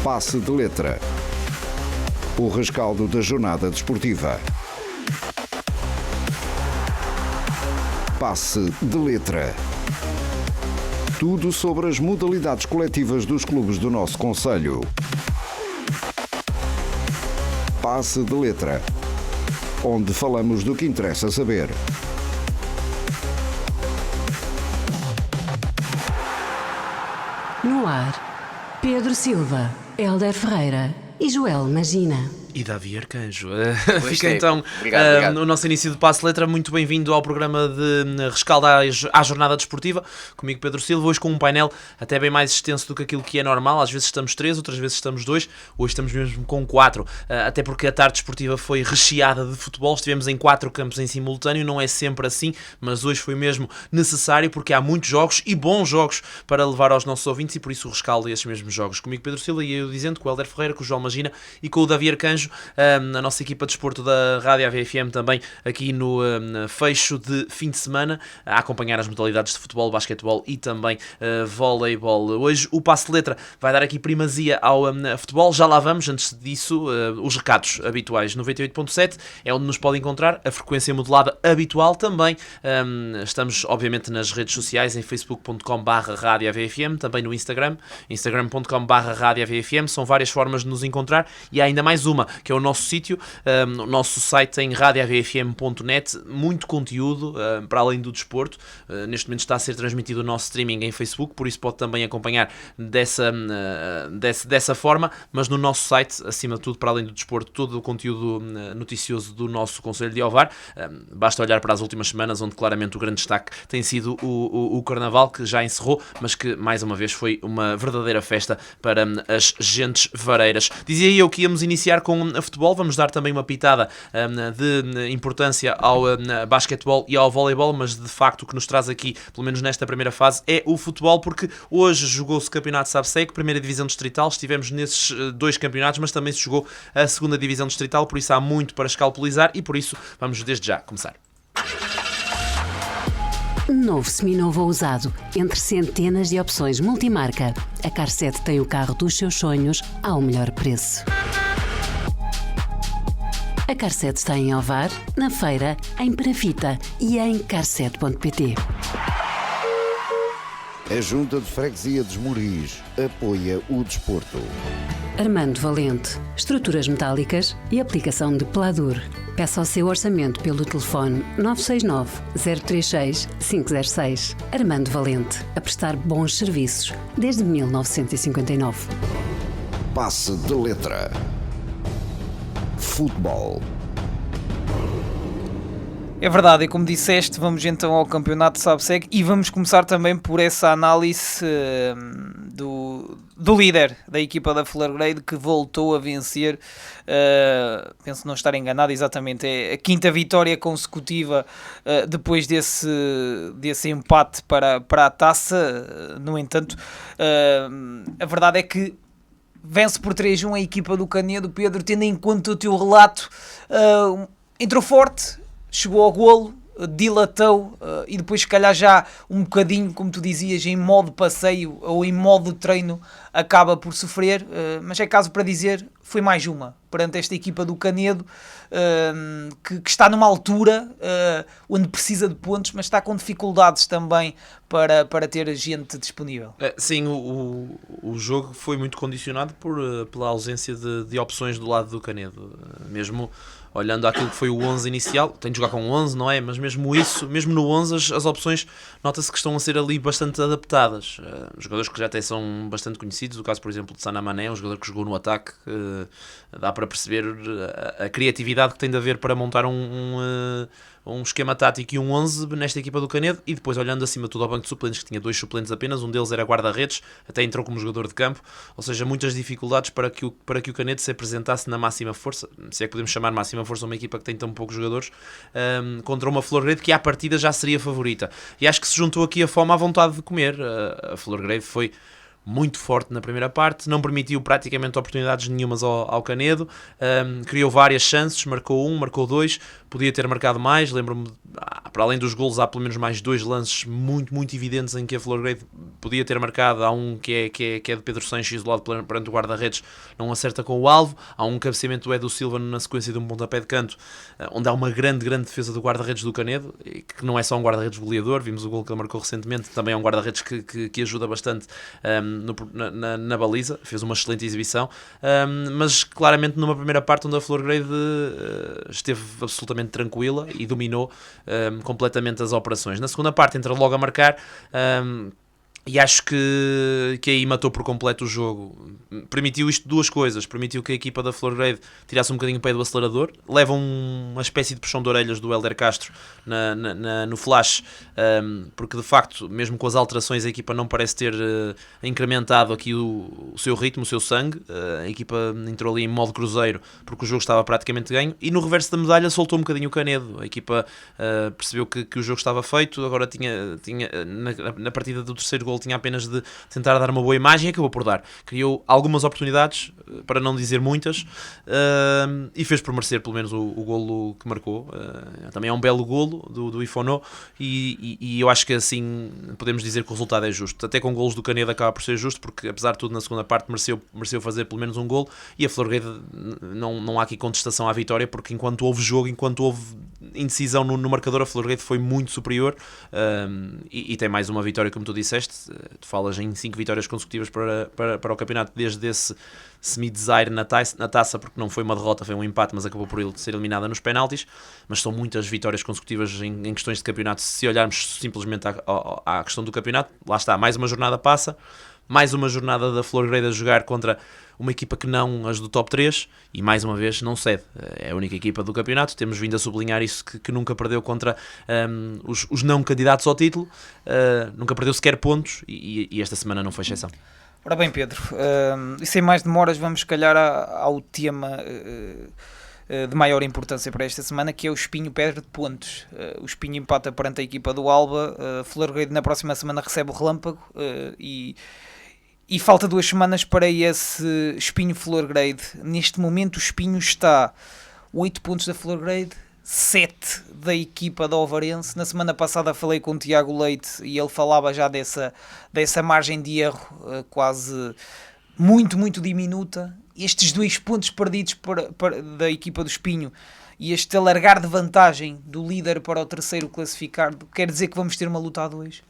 Passe de Letra. O rescaldo da jornada desportiva. Passe de Letra. Tudo sobre as modalidades coletivas dos clubes do nosso concelho. Passe de Letra. Onde falamos do que interessa saber. No ar, Pedro Silva, Hélder Ferreira e Joel Magina. E Davi Arcanjo. Gostei. Fica então Obrigado. o nosso início de Passe de Letra. Muito bem-vindo ao programa de rescaldo à jornada desportiva. Comigo Pedro Silva, hoje com um painel até bem mais extenso do que aquilo que é normal. Às vezes estamos 3, outras vezes estamos 2. Hoje estamos mesmo com 4. Até porque a tarde desportiva foi recheada de futebol. Estivemos em 4 campos em simultâneo. Não é sempre assim, mas hoje foi mesmo necessário porque há muitos jogos e bons jogos para levar aos nossos ouvintes e por isso o rescaldo a esses mesmos jogos. Comigo Pedro Silva e eu dizendo com o Hélder Ferreira, com o João Magina e com o Davi Arcanjo. A nossa equipa de desporto da Rádio AVFM também aqui no fecho de fim de semana a acompanhar as modalidades de futebol, basquetebol e também voleibol. Hoje o Passe de Letra vai dar aqui primazia ao futebol, já lá vamos. Antes disso, os recados habituais. 98.7 é onde nos pode encontrar, a frequência modulada habitual também. Estamos obviamente nas redes sociais, em facebook.com/radioavfm, também no instagram.com/radioavfm. São várias formas de nos encontrar e há ainda mais uma, que é o nosso sítio, o nosso site em radioavfm.net, muito conteúdo para além do desporto. Neste momento está a ser transmitido o nosso streaming em Facebook, por isso pode também acompanhar dessa forma, mas no nosso site, acima de tudo, para além do desporto, todo o conteúdo noticioso do nosso Concelho de Ovar. Basta olhar para as últimas semanas, onde claramente o grande destaque tem sido o Carnaval, que já encerrou, mas que mais uma vez foi uma verdadeira festa para as gentes vareiras. Dizia eu que íamos iniciar com a futebol, vamos dar também uma pitada de importância ao basquetebol e ao voleibol, mas de facto o que nos traz aqui, pelo menos nesta primeira fase, é o futebol, porque hoje jogou-se o campeonato SABSEG, primeira divisão distrital, estivemos nesses dois campeonatos, mas também se jogou a segunda divisão distrital, por isso há muito para escalpelizar e por isso vamos desde já começar. Novo, seminovo ou usado, entre centenas de opções multimarca, a Car7 tem o carro dos seus sonhos ao melhor preço. A Car7 está em Ovar, na Feira, em Perafita e em car7.pt. A Junta de Freguesia de Esmoriz apoia o desporto. Armando Valente, estruturas metálicas e aplicação de Pladur. Peça o seu orçamento pelo telefone 969 036 506. Armando Valente, a prestar bons serviços desde 1959. Passe de Letra. Futebol. É verdade, e como disseste, vamos então ao campeonato SABSEG e vamos começar também por essa análise do líder da equipa da Florgrade, que voltou a vencer, penso não estar enganado, exatamente, é a quinta vitória consecutiva depois desse empate para a taça. No entanto, a verdade é que vence por 3-1 a equipa do Canedo. Pedro, tendo em conta o teu relato, entrou forte, chegou ao golo, dilatou e depois se calhar já um bocadinho, como tu dizias, em modo passeio ou em modo treino acaba por sofrer, mas é caso para dizer, foi mais uma perante esta equipa do Canedo, que está numa altura onde precisa de pontos, mas está com dificuldades também para ter gente disponível. Sim, o jogo foi muito condicionado pela ausência de opções do lado do Canedo, mesmo olhando àquilo que foi o 11 inicial. Tem de jogar com 11, não é? Mas mesmo no 11 as opções nota-se que estão a ser ali bastante adaptadas. Jogadores que já até são bastante conhecidos, o caso por exemplo de Sana Mané, um jogador que jogou no ataque, dá para perceber a criatividade que tem de haver para montar um esquema tático e um 11 nesta equipa do Canedo. E depois olhando acima de tudo ao banco de suplentes, que tinha 2 suplentes apenas, um deles era guarda-redes, até entrou como jogador de campo, ou seja, muitas dificuldades para que o Canedo se apresentasse na máxima força, se é que podemos chamar máxima força uma equipa que tem tão poucos jogadores, contra uma Florgrade que à partida já seria favorita. E acho que se juntou aqui a fome à vontade de comer. A Florgrade foi muito forte na primeira parte, não permitiu praticamente oportunidades nenhumas ao Canedo, criou várias chances, marcou 1, marcou 2, podia ter marcado mais. Lembro-me, para além dos golos, há pelo menos mais 2 lances muito, muito evidentes em que a Florgrade podia ter marcado. Há um que é de Pedro Sanches, isolado perante o guarda-redes, não acerta com o alvo. Há um cabeceamento do Edu Silva na sequência de um pontapé de canto, onde há uma grande defesa do guarda-redes do Canedo, que não é só um guarda-redes goleador. Vimos o gol que ele marcou recentemente, também é um guarda-redes que ajuda bastante na baliza, fez uma excelente exibição, mas claramente numa primeira parte onde a Florgrade esteve absolutamente tranquila e dominou completamente as operações. Na segunda parte entra logo a marcar, e acho que aí matou por completo o jogo. Permitiu isto 2 coisas. Permitiu que a equipa da Florgrade tirasse um bocadinho o pé do acelerador, leva uma espécie de puxão de orelhas do Hélder Castro no flash, porque de facto, mesmo com as alterações, a equipa não parece ter incrementado aqui o seu ritmo, o seu sangue. A equipa entrou ali em modo cruzeiro porque o jogo estava praticamente ganho, e no reverso da medalha soltou um bocadinho o Canedo. A equipa percebeu que o jogo estava feito. Agora tinha na partida do terceiro gol tinha apenas de tentar dar uma boa imagem, e acabou por dar. Criou algumas oportunidades, para não dizer muitas, e fez por merecer pelo menos o golo que marcou. Também é um belo golo do Ifono, e eu acho que assim podemos dizer que o resultado é justo. Até com golos do Canedo acaba por ser justo, porque apesar de tudo na segunda parte mereceu fazer pelo menos um golo, e a Florgrade não há aqui contestação à vitória, porque enquanto houve jogo, enquanto houve indecisão no marcador, a Florgrade foi muito superior, e tem mais uma vitória, como tu disseste. Tu falas em 5 vitórias consecutivas para o campeonato desde esse semi-desire na taça, porque não foi uma derrota, foi um empate, mas acabou por ser eliminada nos penaltis. Mas são muitas vitórias consecutivas em questões de campeonato. Se olharmos simplesmente à questão do campeonato, lá está, mais uma jornada passa, mais uma jornada da Florgrade a jogar contra uma equipa que não as do top 3, e mais uma vez não cede. É a única equipa do campeonato. Temos vindo a sublinhar isso, que nunca perdeu contra os não candidatos ao título, nunca perdeu sequer pontos, e esta semana não foi exceção. Ora bem, Pedro, e sem mais demoras vamos se calhar ao tema de maior importância para esta semana, que é o Espinho perde pontos. O Espinho empata perante a equipa do Alba. Florgrade na próxima semana recebe o Relâmpago, e falta 2 semanas para esse Espinho Florgrade. Neste momento o Espinho está 8 pontos da Florgrade, 7 da equipa da Ovarense. Na semana passada falei com o Tiago Leite e ele falava já dessa margem de erro quase muito, muito diminuta. Estes 2 pontos perdidos da equipa do Espinho e este alargar de vantagem do líder para o terceiro classificado, quer dizer que vamos ter uma luta a 2?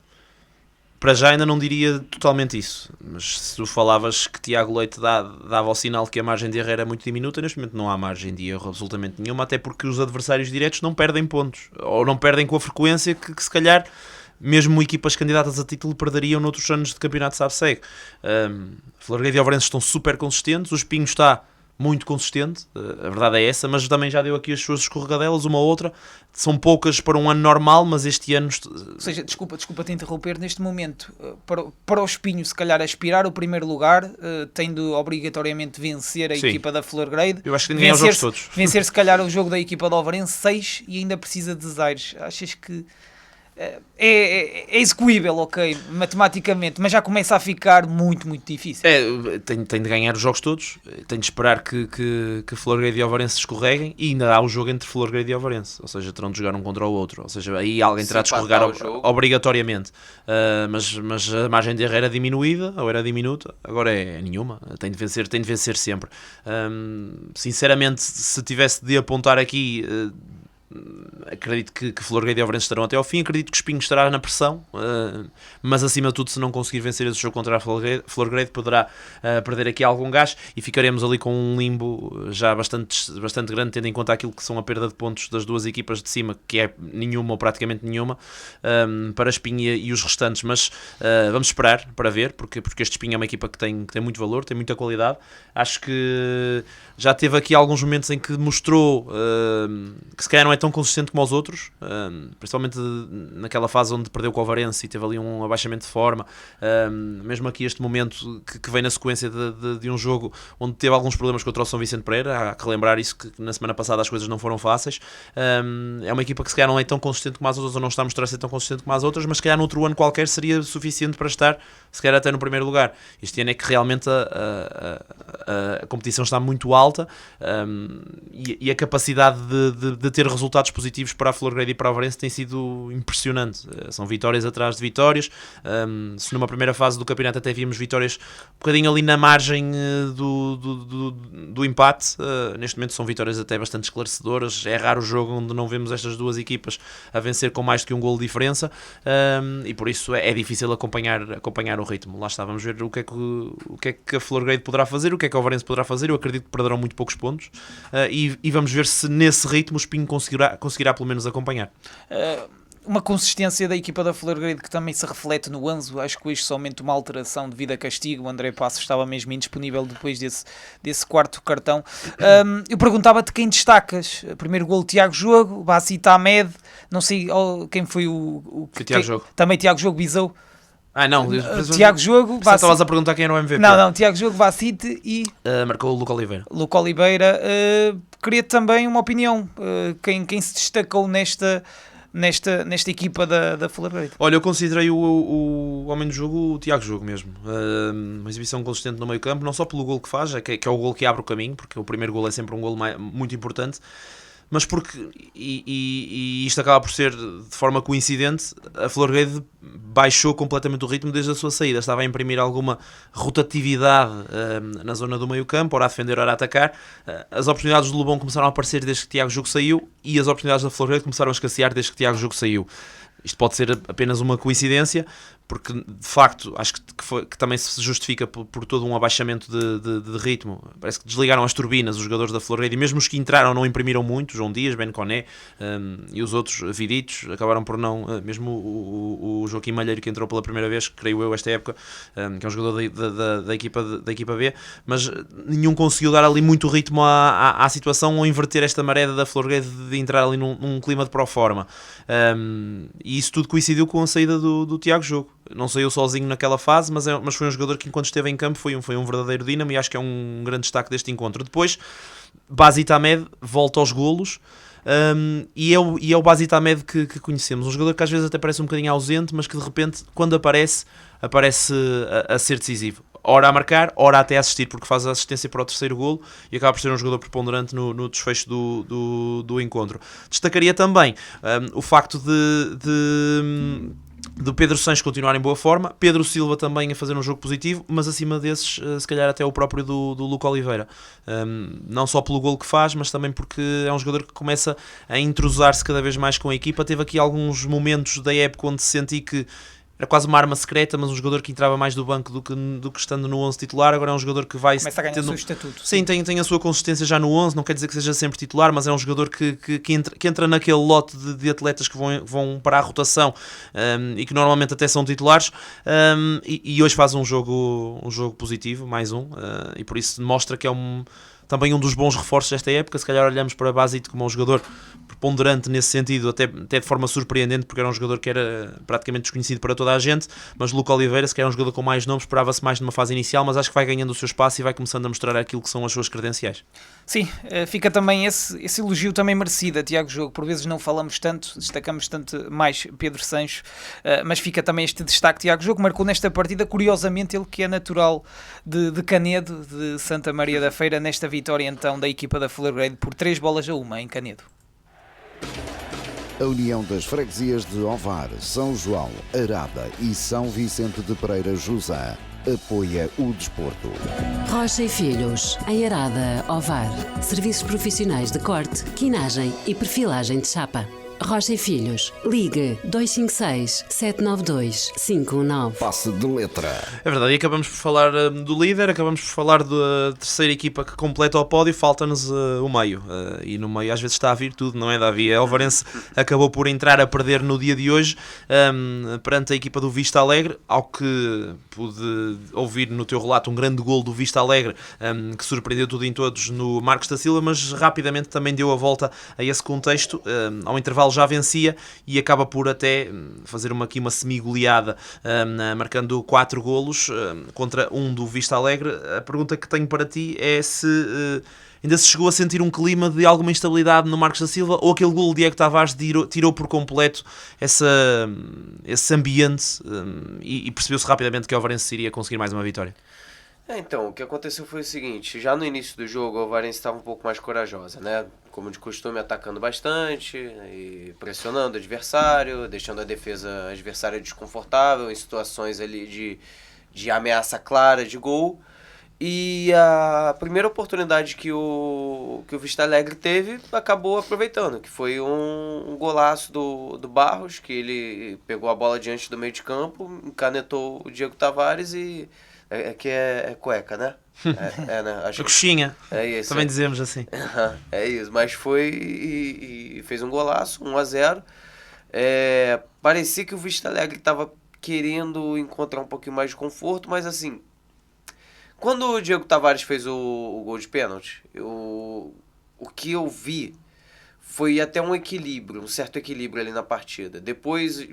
Para já ainda não diria totalmente isso, mas se tu falavas que Tiago Leite dava o sinal de que a margem de erro era muito diminuta, neste momento não há margem de erro absolutamente nenhuma, até porque os adversários diretos não perdem pontos, ou não perdem com a frequência que se calhar mesmo equipas candidatas a título perderiam noutros anos de campeonato SABSEG. Florgrade e Ovarense estão super consistentes, o Espinho está muito consistente, a verdade é essa, mas também já deu aqui as suas escorregadelas, uma ou outra. São poucas para um ano normal, mas este ano... Ou seja, desculpa te interromper, neste momento, para o Espinho, se calhar, aspirar o primeiro lugar, tem de obrigatoriamente vencer a equipa da Florgrade. Eu acho que ninguém é os jogos todos. Vencer, se calhar, o jogo da equipa da Ovarense, 6, e ainda precisa de desaires. Achas que é execuível, ok, matematicamente, mas já começa a ficar muito, muito difícil. Tem de ganhar os jogos todos, tem de esperar que Florgrade e Ovarense se escorreguem, e ainda há o jogo entre Florgrade e Ovarense, ou seja, terão de jogar um contra o outro, ou seja, aí alguém terá de escorregar obrigatoriamente, mas a margem de erro era diminuída, ou era diminuta, agora é nenhuma, tem de vencer sempre. Sinceramente, se tivesse de apontar aqui... acredito que Florgrade e Ovarense estarão até ao fim, acredito que o Espinho estará na pressão, mas acima de tudo, se não conseguir vencer esse jogo contra a Florgrade poderá perder aqui algum gás, e ficaremos ali com um limbo já bastante grande, tendo em conta aquilo que são a perda de pontos das duas equipas de cima, que é nenhuma ou praticamente nenhuma, para a Espinho e os restantes, mas vamos esperar para ver, porque este Espinho é uma equipa que tem muito valor, tem muita qualidade. Acho que já teve aqui alguns momentos em que mostrou que se calhar não é tão consistente como os outros, principalmente naquela fase onde perdeu com o Ovarense e teve ali um abaixamento de forma, mesmo aqui este momento que vem na sequência de um jogo onde teve alguns problemas contra o São Vicente Pereira. Há que relembrar isso, que na semana passada as coisas não foram fáceis. É uma equipa que se calhar não é tão consistente como as outras, ou não está a mostrar ser tão consistente como as outras, mas se calhar noutro ano qualquer seria suficiente para estar se calhar até no primeiro lugar. Este ano é que realmente a competição está muito alta, e a capacidade de ter resultados positivos para a Florgrade e para o Varense tem sido impressionante. São vitórias atrás de vitórias. Se numa primeira fase do campeonato até víamos vitórias um bocadinho ali na margem do empate, neste momento são vitórias até bastante esclarecedoras. É raro o jogo onde não vemos estas duas equipas a vencer com mais do que um golo de diferença, e por isso é difícil acompanhar o ritmo. Lá está, vamos ver o que é que a Florgrade poderá fazer, o que é que o Varense poderá fazer. Eu acredito que perderão muito poucos pontos, e vamos ver se nesse ritmo o Espinho conseguirá pelo menos acompanhar. Uma consistência da equipa da Florgrade que também se reflete no Anzo. Acho que hoje somente uma alteração devido a castigo. O André Passos estava mesmo indisponível depois desse quarto cartão. Eu perguntava-te quem destacas. Primeiro golo, Tiago Jogo, Bassit Ahmed, não sei quem foi Foi Tiago Jogo. Também Tiago Jogo, Bisou. Não, Tiago Jogo, Bassit. Estavas a perguntar quem era o MVP. Não, Tiago Jogo, Bassit e... marcou o Luca Oliveira. Luca Oliveira. Queria também uma opinião. Quem se destacou nesta equipa da Florgrade? Olha, eu considerei o homem do jogo o Tiago Jogo mesmo. Uma exibição consistente no meio campo, não só pelo golo que faz, que é o golo que abre o caminho, porque o primeiro golo é sempre um golo muito importante, mas porque, e isto acaba por ser de forma coincidente, a Florgrade baixou completamente o ritmo desde a sua saída. Estava a imprimir alguma rotatividade na zona do meio campo, ora a defender, ora a atacar. As oportunidades do Lobão começaram a aparecer desde que Tiago Jogo saiu, e as oportunidades da Florgrade começaram a escassear desde que Tiago Jogo saiu. Isto pode ser apenas uma coincidência, porque de facto acho que também se justifica por todo um abaixamento de ritmo. Parece que desligaram as turbinas os jogadores da Florgrade, e mesmo os que entraram não imprimiram muito. João Dias, Ben Coné, e os outros Viditos acabaram por não, mesmo o Joaquim Malheiro, que entrou pela primeira vez, creio eu, esta época, que é um jogador da equipa B, mas nenhum conseguiu dar ali muito ritmo à situação, ou inverter esta maré da Florgrade de entrar ali num clima de proforma. E isso tudo coincidiu com a saída do Tiago Jogo. Não saiu sozinho naquela fase, mas foi um jogador que, enquanto esteve em campo, foi um verdadeiro dínamo, e acho que é um grande destaque deste encontro. Depois, Bassit Ahmed volta aos golos, e é o Bassit Ahmed que conhecemos. Um jogador que às vezes até parece um bocadinho ausente, mas que de repente, quando aparece a ser decisivo. Ora a marcar, ora até a assistir, porque faz a assistência para o terceiro golo e acaba por ser um jogador preponderante no desfecho do encontro. Destacaria também o facto de Pedro Sanches continuar em boa forma, Pedro Silva também a fazer um jogo positivo, mas acima desses, se calhar até o próprio do Luca Oliveira. Não só pelo golo que faz, mas também porque é um jogador que começa a entrosar-se cada vez mais com a equipa. Teve aqui alguns momentos da época onde senti que era quase uma arma secreta, mas um jogador que entrava mais do banco do que estando no 11 titular. Agora é um jogador que vai... Começa a ganhar o seu estatuto. Sim, tem a sua consistência já no 11, não quer dizer que seja sempre titular, mas é um jogador que entra naquele lote de atletas que vão para a rotação, e que normalmente até são titulares, e hoje faz um jogo positivo, mais um, e por isso mostra que é também um dos bons reforços desta época. Se calhar olhamos para Bassit como um jogador preponderante nesse sentido, até de forma surpreendente, porque era um jogador que era praticamente desconhecido para toda a gente, mas Luca Oliveira, se calhar um jogador com mais nomes, esperava-se mais numa fase inicial, mas acho que vai ganhando o seu espaço e vai começando a mostrar aquilo que são as suas credenciais. Sim, fica também esse elogio também merecido a Tiago Jogo. Por vezes não falamos tanto, destacamos tanto mais Pedro Sanches, mas fica também este destaque. Tiago Jogo marcou nesta partida, curiosamente, ele que é natural de Canedo, de Santa Maria da Feira, nesta vitória então da equipa da Florgrade por 3-1 em Canedo. A União das Freguesias de Ovar, São João, Arada e São Vicente de Pereira Jusã apoia o desporto. Rocha e Filhos, em Arada, Ovar. Serviços profissionais de corte, quinagem e perfilagem de chapa. Rocha e Filhos, ligue 256-792-519. Passe de letra. É verdade, e acabamos por falar do líder, acabamos por falar da terceira equipa que completa o pódio, falta-nos o meio. E no meio às vezes está a vir tudo, não é, Davi? A Ovarense acabou por entrar a perder no dia de hoje perante a equipa do Vista Alegre, ao que pude ouvir no teu relato um grande golo do Vista Alegre, que surpreendeu tudo em todos no Marcos da Silva, mas rapidamente também deu a volta a esse contexto. Ao intervalo Real já vencia e acaba por até fazer aqui uma semi-goleada, marcando 4 golos contra um do Vista Alegre. A pergunta que tenho para ti é se ainda se chegou a sentir um clima de alguma instabilidade no Marcos da Silva, ou aquele golo de Diego Tavares tirou por completo esse ambiente e percebeu-se rapidamente que o Alvarense iria conseguir mais uma vitória? Então, o que aconteceu foi o seguinte, já no início do jogo a Alvarense estava um pouco mais corajosa, né? Como de costume, atacando bastante e pressionando o adversário, deixando a defesa adversária desconfortável em situações ali de ameaça clara de gol. E a primeira oportunidade que o Vista Alegre teve, acabou aproveitando, que foi um golaço do Barros, que ele pegou a bola diante do meio de campo, encanetou o Diego Tavares e... que é cueca, né? Né? Acho coxinha, é isso, também dizemos assim. É isso, mas foi e fez um golaço, 1-0. Parecia que o Vista Alegre estava querendo encontrar um pouquinho mais de conforto, mas assim, quando o Diego Tavares fez o gol de pênalti, o que eu vi foi até um certo equilíbrio ali na partida. Depois,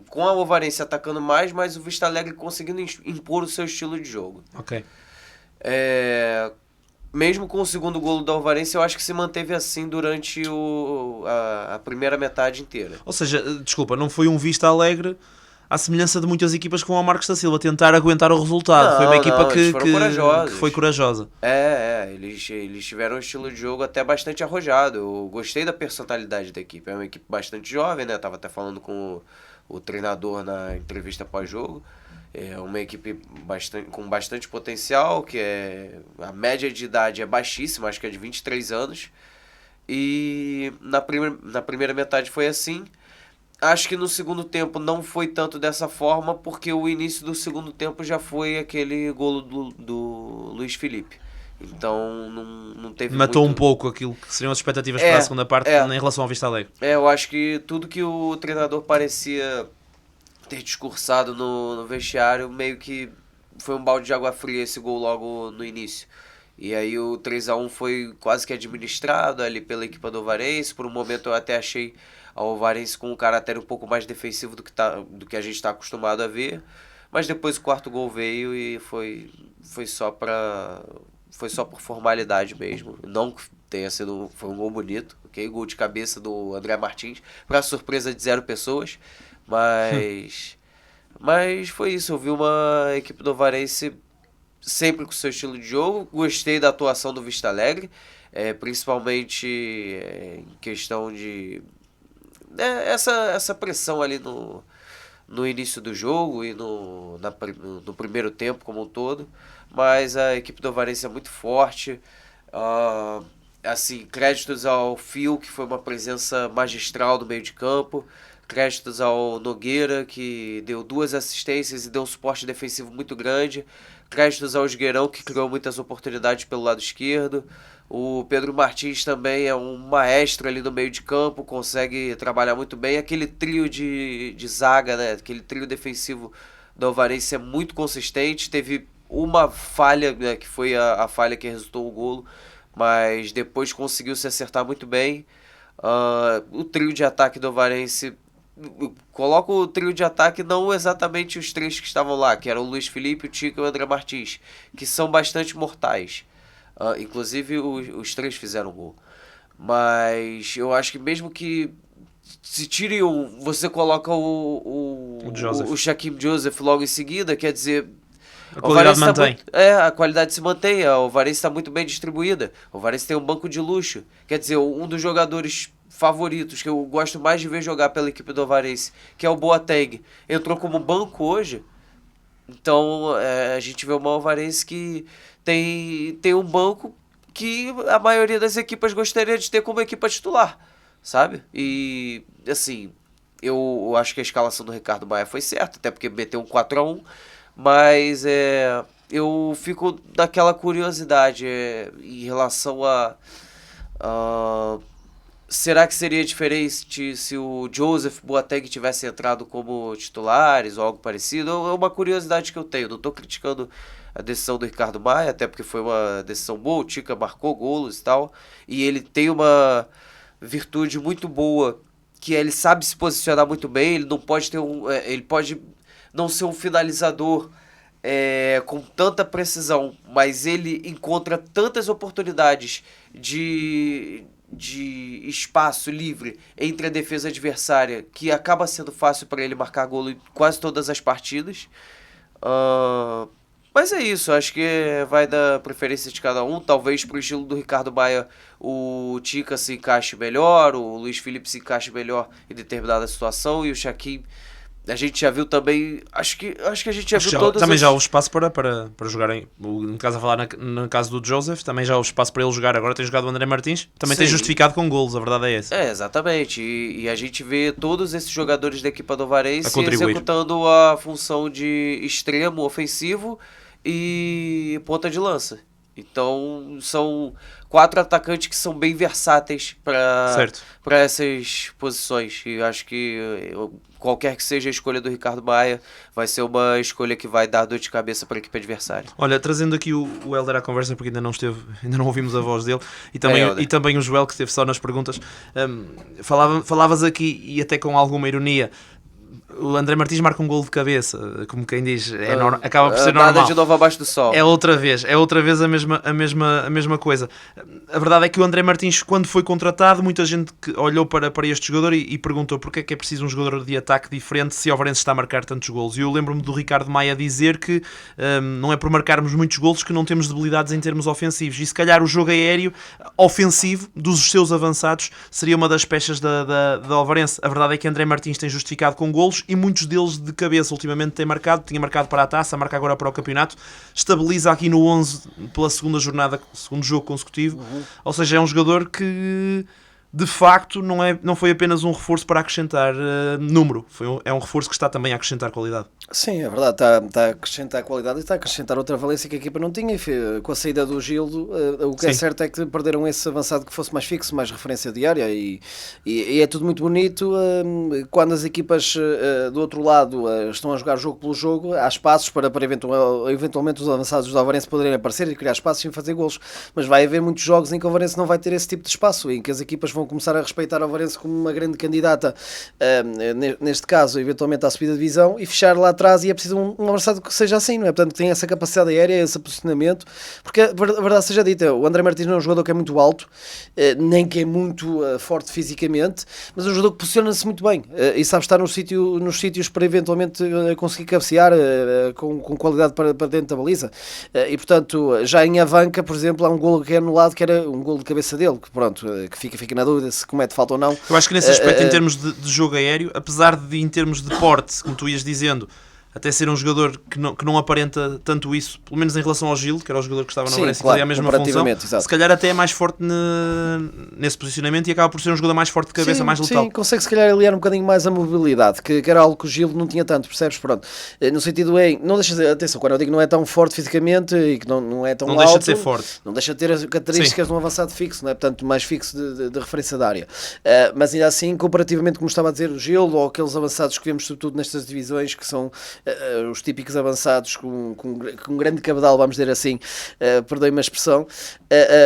com a Alvarense atacando mais, mas o Vista Alegre conseguindo impor o seu estilo de jogo. Ok. Mesmo com o segundo golo do Alvarense, eu acho que se manteve assim durante a primeira metade inteira. Ou seja, desculpa, não foi um Vista Alegre à semelhança de muitas equipas com o Marcos da Silva tentar aguentar o resultado. Foi uma equipa que foi corajosa. Eles tiveram um estilo de jogo até bastante arrojado. Eu gostei da personalidade da equipe. É uma equipe bastante jovem, né? Tava até falando com o treinador na entrevista pós-jogo. É uma equipe com bastante potencial, que a média de idade é baixíssima, acho que é de 23 anos. E na primeira metade foi assim. Acho que no segundo tempo não foi tanto dessa forma, porque o início do segundo tempo já foi aquele golo do Luiz Felipe. Então não teve Matou muito... um pouco aquilo que seriam as expectativas para a segunda parte em relação ao Vista Alegre. Eu acho que tudo que o treinador parecia ter discursado no vestiário, meio que foi um balde de água fria esse gol logo no início. E aí o 3-1 foi quase que administrado ali pela equipe do Alvarense. Por um momento eu até achei a Alvarense com um caráter um pouco mais defensivo do que a gente está acostumado a ver. Mas depois o quarto gol veio e foi só por formalidade mesmo. Não que tenha sido... Foi um gol bonito, ok? Gol de cabeça do André Martins, para surpresa de 0 pessoas. Mas foi isso. Eu vi uma equipe do Alvarense sempre com seu estilo de jogo. Gostei da atuação do Vista Alegre, principalmente em questão de... essa pressão ali no início do jogo e no primeiro tempo como um todo. Mas a equipe do Alvarense é muito forte. Assim, créditos ao Fio, que foi uma presença magistral no meio de campo. Créditos ao Nogueira, que deu 2 assistências e deu um suporte defensivo muito grande. Créditos ao Esgueirão, que criou muitas oportunidades pelo lado esquerdo. O Pedro Martins também é um maestro ali no meio de campo, consegue trabalhar muito bem. Aquele trio de zaga, né? Aquele trio defensivo do Alvarense é muito consistente. Teve uma falha, né, que foi a falha que resultou o golo, mas depois conseguiu se acertar muito bem. O trio de ataque do Alvarense... Coloco o trio de ataque não exatamente os 3 que estavam lá, que eram o Luiz Felipe, o Tico e o André Martins, que são bastante mortais. Inclusive os 3 fizeram gol. Mas eu acho que mesmo que se tire você coloca o Shaquem Joseph logo em seguida, quer dizer... A qualidade mantém. A qualidade se mantém, a Alvarense está muito bem distribuída. O Alvarense tem um banco de luxo. Quer dizer, um dos jogadores favoritos que eu gosto mais de ver jogar pela equipe do Alvarense, que é o Boateng, entrou como banco hoje. Então a gente vê uma Alvarense que tem um banco que a maioria das equipas gostaria de ter como equipa titular, sabe? E assim, eu acho que a escalação do Ricardo Maia foi certa, até porque meteu um 4-1, mas eu fico naquela curiosidade em relação a será que seria diferente se o Joseph Boateng tivesse entrado como titulares ou algo parecido? É uma curiosidade que eu tenho. Não estou criticando a decisão do Ricardo Maia, até porque foi uma decisão boa. O Tica marcou golos e tal. E ele tem uma virtude muito boa que ele sabe se posicionar muito bem, ele não pode ter ele pode não ser um finalizador com tanta precisão, mas ele encontra tantas oportunidades de espaço livre entre a defesa adversária que acaba sendo fácil para ele marcar gol em quase todas as partidas. Mas é isso, acho que vai da preferência de cada um. Talvez pro estilo do Ricardo Baia o Tica se encaixe melhor, o Luiz Felipe se encaixe melhor em determinada situação, e o Shaquille a gente já viu também, acho que a gente já viu todos. Também já houve espaço para jogarem, no caso a falar no caso do Joseph, também já houve espaço para ele jogar. Agora tem jogado o André Martins, também tem justificado com golos, a verdade é essa. Exatamente, e a gente vê todos esses jogadores da equipa do Alvarense executando a função de extremo ofensivo e ponta de lança. Então são 4 atacantes que são bem versáteis para essas posições, e acho que qualquer que seja a escolha do Ricardo Baia vai ser uma escolha que vai dar dor de cabeça para a equipe adversária. Olha, trazendo aqui o Helder à conversa, porque ainda não ouvimos a voz dele, e também o Joel, que esteve só nas perguntas. Falavas aqui, e até com alguma ironia, o André Martins marca um golo de cabeça, como quem diz, acaba por ser normal. Nada de novo abaixo do sol. É outra vez a mesma coisa. A verdade é que o André Martins, quando foi contratado, muita gente olhou para este jogador e perguntou porque é que é preciso um jogador de ataque diferente se o Alvarense está a marcar tantos golos. E eu lembro-me do Ricardo Maia dizer que não é por marcarmos muitos golos que não temos debilidades em termos ofensivos. E se calhar o jogo aéreo ofensivo dos seus avançados seria uma das peças da Alvarense. A verdade é que André Martins tem justificado com golos, e muitos deles de cabeça ultimamente tinha marcado para a taça, marca agora para o campeonato, estabiliza aqui no 11 pela segunda jornada, segundo jogo consecutivo. Ou seja, é um jogador que de facto não foi apenas um reforço para acrescentar número, é um reforço que está também a acrescentar qualidade. Sim, é verdade, está a acrescentar qualidade e está a acrescentar outra valência que a equipa não tinha. Com a saída do Gildo, o que é certo é que perderam esse avançado que fosse mais fixo, mais referência diária, e é tudo muito bonito. Quando as equipas do outro lado estão a jogar jogo pelo jogo, há espaços para eventualmente os avançados do Alvarense poderem aparecer e criar espaços e fazer golos, mas vai haver muitos jogos em que o Alvarense não vai ter esse tipo de espaço, em que as equipas vão começar a respeitar o Alvarense como uma grande candidata, neste caso, eventualmente à subida de divisão, e fechar lá atrás, e é preciso um avançado que seja assim, não é? Portanto, que tenha essa capacidade aérea, esse posicionamento, porque a verdade seja dita, o André Martins não é um jogador que é muito alto, nem que é muito forte fisicamente, mas é um jogador que posiciona-se muito bem, e sabe estar nos sítios para eventualmente conseguir cabecear com qualidade para dentro da baliza, e portanto, já em Avanca, por exemplo, há um golo que é anulado, que era um golo de cabeça dele, que pronto, que fica na dúvida se comete falta ou não. Eu acho que nesse aspecto, em termos de jogo aéreo, apesar de em termos de porte, como tu ias dizendo, até ser um jogador que não aparenta tanto isso, pelo menos em relação ao Gil, que era o jogador que estava na Alvarense, claro, e fazia a mesma função, exato. Se calhar até é mais forte nesse posicionamento e acaba por ser um jogador mais forte de cabeça, mais letal. Sim, consegue se calhar aliar um bocadinho mais a mobilidade, que era algo que o Gil não tinha tanto, percebes? Pronto. No sentido não deixa de, atenção, quando eu digo não é tão forte fisicamente e que não é tão alto, deixa de ser forte. Não deixa de ter as características de um avançado fixo, não é? Portanto, mais fixo de referência da área. Mas ainda assim, comparativamente, como estava a dizer o Gil, ou aqueles avançados que vemos sobretudo nestas divisões, que são os típicos avançados com grande cabedal, vamos dizer assim, perdoe-me a expressão,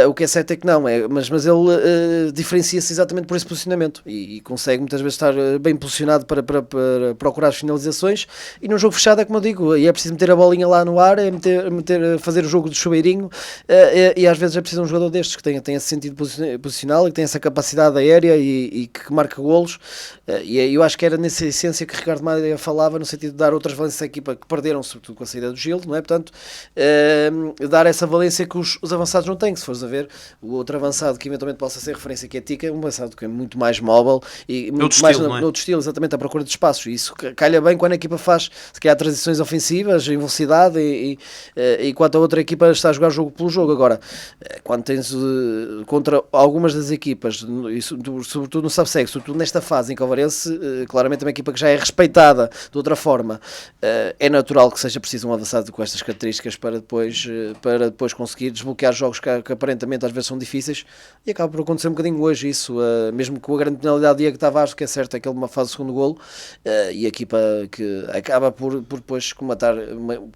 o que é certo é que não, mas ele diferencia-se exatamente por esse posicionamento e consegue muitas vezes estar bem posicionado para procurar as finalizações, e num jogo fechado é como eu digo, e é preciso meter a bolinha lá no ar, fazer o jogo de chuveirinho, e às vezes é preciso um jogador destes que tenha esse sentido posicional e que tenha essa capacidade aérea e que marca golos, e eu acho que era nessa essência que Ricardo Maia falava, no sentido de dar outras valências à equipa que perderam, sobretudo com a saída do Gil, não é? Portanto, dar essa valência que os avançados não têm. Se fores a ver, o outro avançado que eventualmente possa ser referência, que é Tica, é um avançado que é muito mais móvel e muito mais no outro estilo, exatamente, à procura de espaços. E isso calha bem quando a equipa faz, se calhar, transições ofensivas em velocidade, enquanto a outra equipa está a jogar jogo pelo jogo. Agora, quando tens contra algumas das equipas, e sobretudo no subseg, sobretudo nesta fase em que o Alvarense, claramente é uma equipa que já é respeitada de outra forma, é natural que seja preciso um avançado com estas características para depois conseguir desbloquear jogos que aparentemente às vezes são difíceis, e acaba por acontecer um bocadinho hoje isso, mesmo com a grande penalidade de Diego Tavares, que é certo, é que ele uma fase do segundo golo, e a equipa que acaba por depois comatar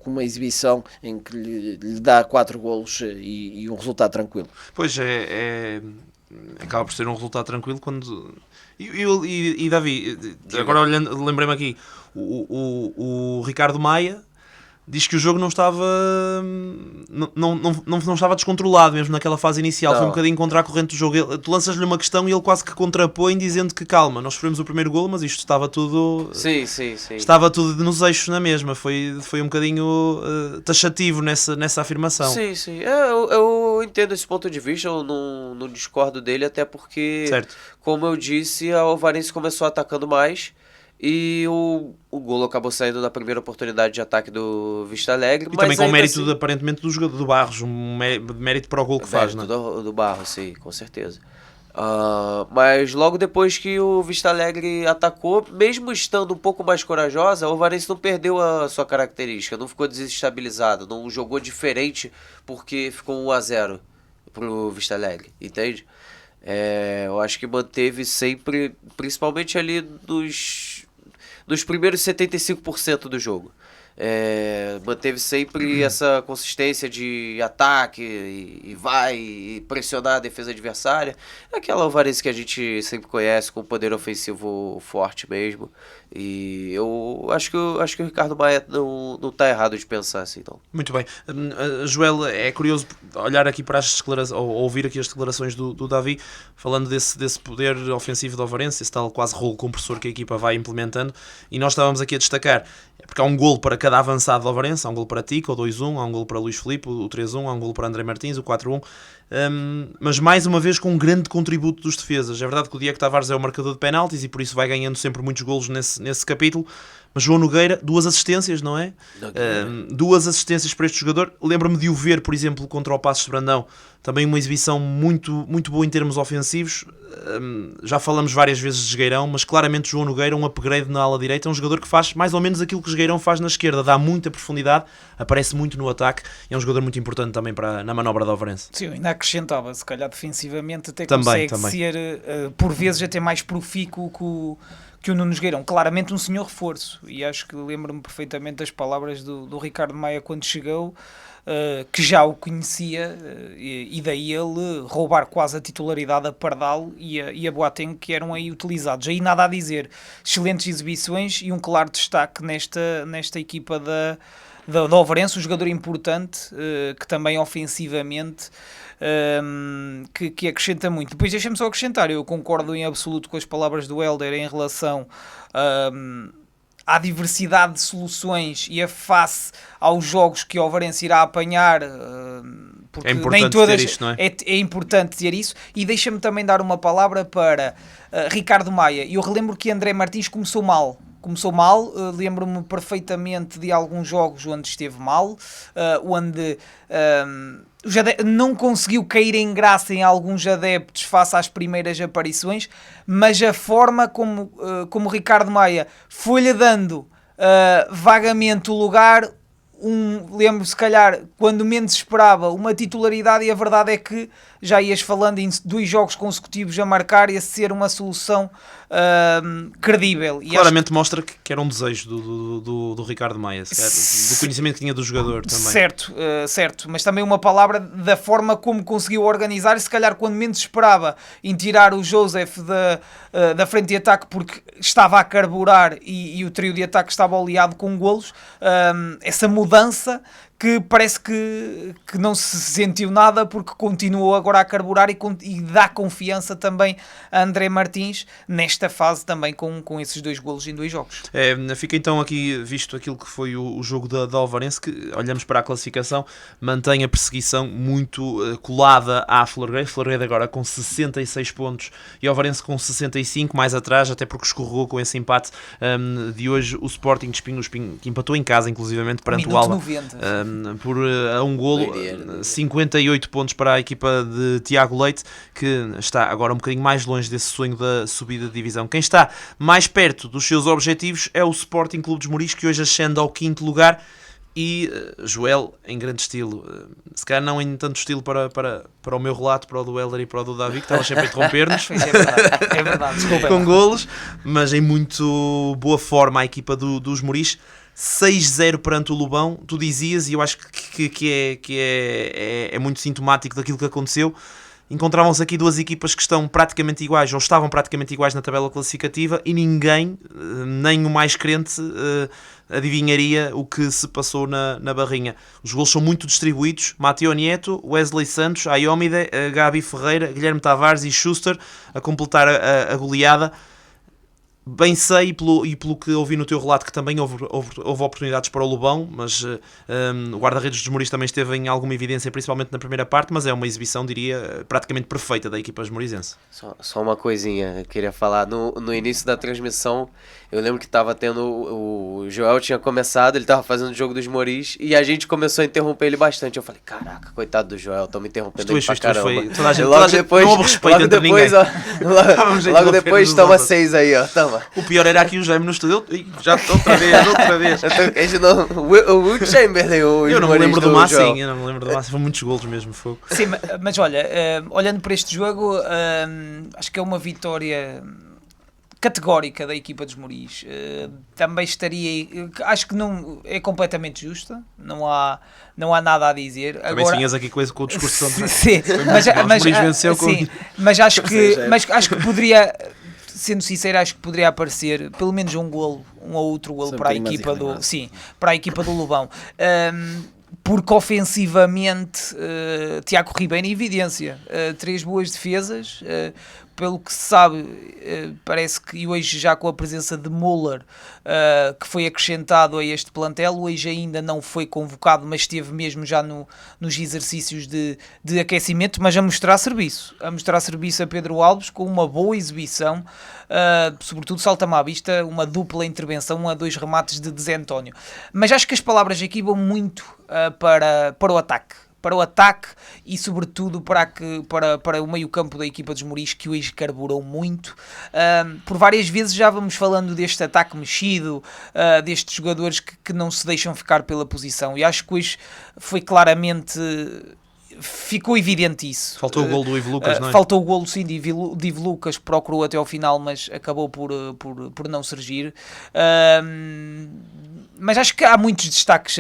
com uma exibição em que lhe dá 4 golos e um resultado tranquilo. Pois é acaba por ser um resultado tranquilo quando... E Davi, agora olhando, lembrei-me aqui, o Ricardo Maia diz que o jogo não estava não estava descontrolado mesmo naquela fase inicial, foi um bocadinho contra a corrente do jogo. Tu lanças-lhe uma questão e ele quase que contrapõe dizendo que calma, nós sofremos o primeiro golo, mas isto estava tudo estava tudo nos eixos na mesma, foi um bocadinho taxativo nessa afirmação. Sim, eu entendo esse ponto de vista, eu não discordo dele, até porque, certo, como eu disse, a Alvarense começou atacando mais. E o golo acabou saindo na primeira oportunidade de ataque do Vista Alegre. E também com o mérito, assim, aparentemente, do jogador do Barros, mérito para o golo que faz, né? Do Barros, sim, com certeza. Mas logo depois que o Vista Alegre atacou, mesmo estando um pouco mais corajosa, o Alvarense não perdeu a sua característica, não ficou desestabilizado, não jogou diferente porque ficou 1-0 pro Vista Alegre, entende? Eu acho que manteve sempre, principalmente ali dos primeiros 75% do jogo. Manteve sempre essa consistência de ataque e vai e pressionar a defesa adversária. Aquela Alvarense que a gente sempre conhece, com poder ofensivo forte mesmo. E eu acho que o Ricardo Maia não está errado de pensar assim, não. Muito bem. Joel, é curioso olhar aqui para as declarações, ou ouvir aqui as declarações do Davi, falando desse poder ofensivo do Alvarense, esse tal quase rolo compressor que a equipa vai implementando, e nós estávamos aqui a destacar, porque há um golo para cada avançado do Alvarense, há um golo para Tico, o 2-1, há um golo para Luís Filipe, o 3-1, há um golo para André Martins, o 4-1, mas mais uma vez com um grande contributo dos defesas. É verdade que o Diego Tavares é o marcador de penaltis e por isso vai ganhando sempre muitos golos nesse capítulo, mas João Nogueira, 2 assistências, não é? 2 assistências para este jogador. Lembro-me de o ver, por exemplo, contra o Passos de Brandão, também uma exibição muito, muito boa em termos ofensivos. Já falamos várias vezes de Esgueirão, mas claramente João Nogueira, um upgrade na ala direita, é um jogador que faz mais ou menos aquilo que Esgueirão faz na esquerda, dá muita profundidade, aparece muito no ataque, é um jogador muito importante também na manobra do Alvarense. Sim, ainda acrescentava, se calhar defensivamente até consegue ser, por vezes, até mais profícuo que o Nuno Esgueirão, claramente um senhor reforço, e acho que lembro-me perfeitamente das palavras do Ricardo Maia quando chegou, que já o conhecia, e daí ele roubar quase a titularidade a Pardal e a Boateng, que eram aí utilizados. Aí nada a dizer, excelentes exibições e um claro destaque nesta equipa da Alvarense, um jogador importante, que também ofensivamente que acrescenta muito. Depois deixa-me só acrescentar, eu concordo em absoluto com as palavras do Hélder em relação à diversidade de soluções e a face aos jogos que o Alvarense irá apanhar, porque nem todas dizer isto, não é? É importante dizer isso. E deixa-me também dar uma palavra para Ricardo Maia. Eu relembro que André Martins começou mal, lembro-me perfeitamente de alguns jogos onde esteve mal, onde não conseguiu cair em graça em alguns adeptos face às primeiras aparições, mas a forma como Ricardo Maia foi-lhe dando vagamente o lugar, lembro se calhar quando menos esperava uma titularidade, e a verdade é que já ias falando em 2 jogos consecutivos a marcar e a ser uma solução credível. E claramente mostra que era um desejo do Ricardo Maia, do conhecimento que tinha do jogador também. Certo, mas também uma palavra da forma como conseguiu organizar, e se calhar quando menos esperava em tirar o Joseph da frente de ataque porque estava a carburar e o trio de ataque estava oleado com golos, essa mudança que parece que não se sentiu nada, porque continuou agora a carburar e dá confiança também a André Martins nesta fase também com esses 2 golos em 2 jogos. Fica então aqui visto aquilo que foi o jogo da Alvarense, que olhamos para a classificação, mantém a perseguição muito colada à Florgueiro agora com 66 pontos e Alvarense com 65, mais atrás, até porque escorregou com esse empate de hoje o Sporting de Espinho, que empatou em casa inclusivamente perante o Alva. 90. Por um golo, 58 pontos para a equipa de Tiago Leite, que está agora um bocadinho mais longe desse sonho da subida de divisão. Quem está mais perto dos seus objetivos é o Sporting Clube dos Moris, que hoje ascende ao 5º lugar, e Joel, em grande estilo, se calhar não em tanto estilo para o meu relato, para o do Hélder e para o do Davi, que estava sempre a interromper-nos é verdade, desculpa, com golos, mas em muito boa forma a equipa dos Moris. 6-0 perante o Lobão, tu dizias, e eu acho que é muito sintomático daquilo que aconteceu. encontravam-se aqui duas equipas que estão praticamente iguais, ou estavam praticamente iguais na tabela classificativa, e ninguém, nem o mais crente, adivinharia o que se passou na Barrinha. Os golos são muito distribuídos: Mateo Nieto, Wesley Santos, Ayomide, Gabi Ferreira, Guilherme Tavares e Schuster a completar a goleada. Bem sei, e pelo que ouvi no teu relato, que também houve oportunidades para o Lobão, mas o guarda-redes dos Mouris também esteve em alguma evidência, principalmente na primeira parte, mas é uma exibição, diria, praticamente perfeita da equipa esmorizense. Só uma coisinha, eu queria falar, no início da transmissão, eu lembro que estava tendo, o Joel tinha começado, ele estava fazendo o jogo dos Mouris, e a gente começou a interromper ele bastante. Eu falei, caraca, coitado do Joel, estão me interrompendo ele pra caramba. Toda a gente, logo depois, não houve respeito entre ninguém. Logo depois toma 6 aí, ó, toma. O pior era aqui o Jaime no estúdio. Já estou outra vez. O Will Chamberlain, eu não me lembro do Massim, foram muitos golos mesmo. Fogo. Sim, mas olha, olhando para este jogo, acho que é uma vitória categórica da equipa dos Mouris. Também estaria, acho que não é completamente justa, não há nada a dizer. Também agora, vinhas aqui com o discurso de sim, mas acho que poderia, sendo sincero, acho que poderia aparecer pelo menos um ou outro golo para a equipa do Lobão. Porque ofensivamente Tiago Ribeiro em evidência, 3 boas defesas, pelo que se sabe, parece que, e hoje já com a presença de Müller, que foi acrescentado a este plantel, hoje ainda não foi convocado, mas esteve mesmo já nos exercícios de aquecimento, mas a mostrar serviço a Pedro Alves, com uma boa exibição, sobretudo salta-me à vista uma dupla intervenção, 1 a 2 remates de Zé António. Mas acho que as palavras aqui vão muito para o ataque e sobretudo para o meio campo da equipa dos Mouris, que hoje carburou muito. Por várias vezes já vamos falando deste ataque mexido, destes jogadores que não se deixam ficar pela posição, e acho que hoje foi claramente... Ficou evidente isso. Faltou o golo do Ivo Lucas, não é? Faltou o golo, sim, de Ivo Lucas, procurou até ao final, mas acabou por não surgir. Mas acho que há muitos destaques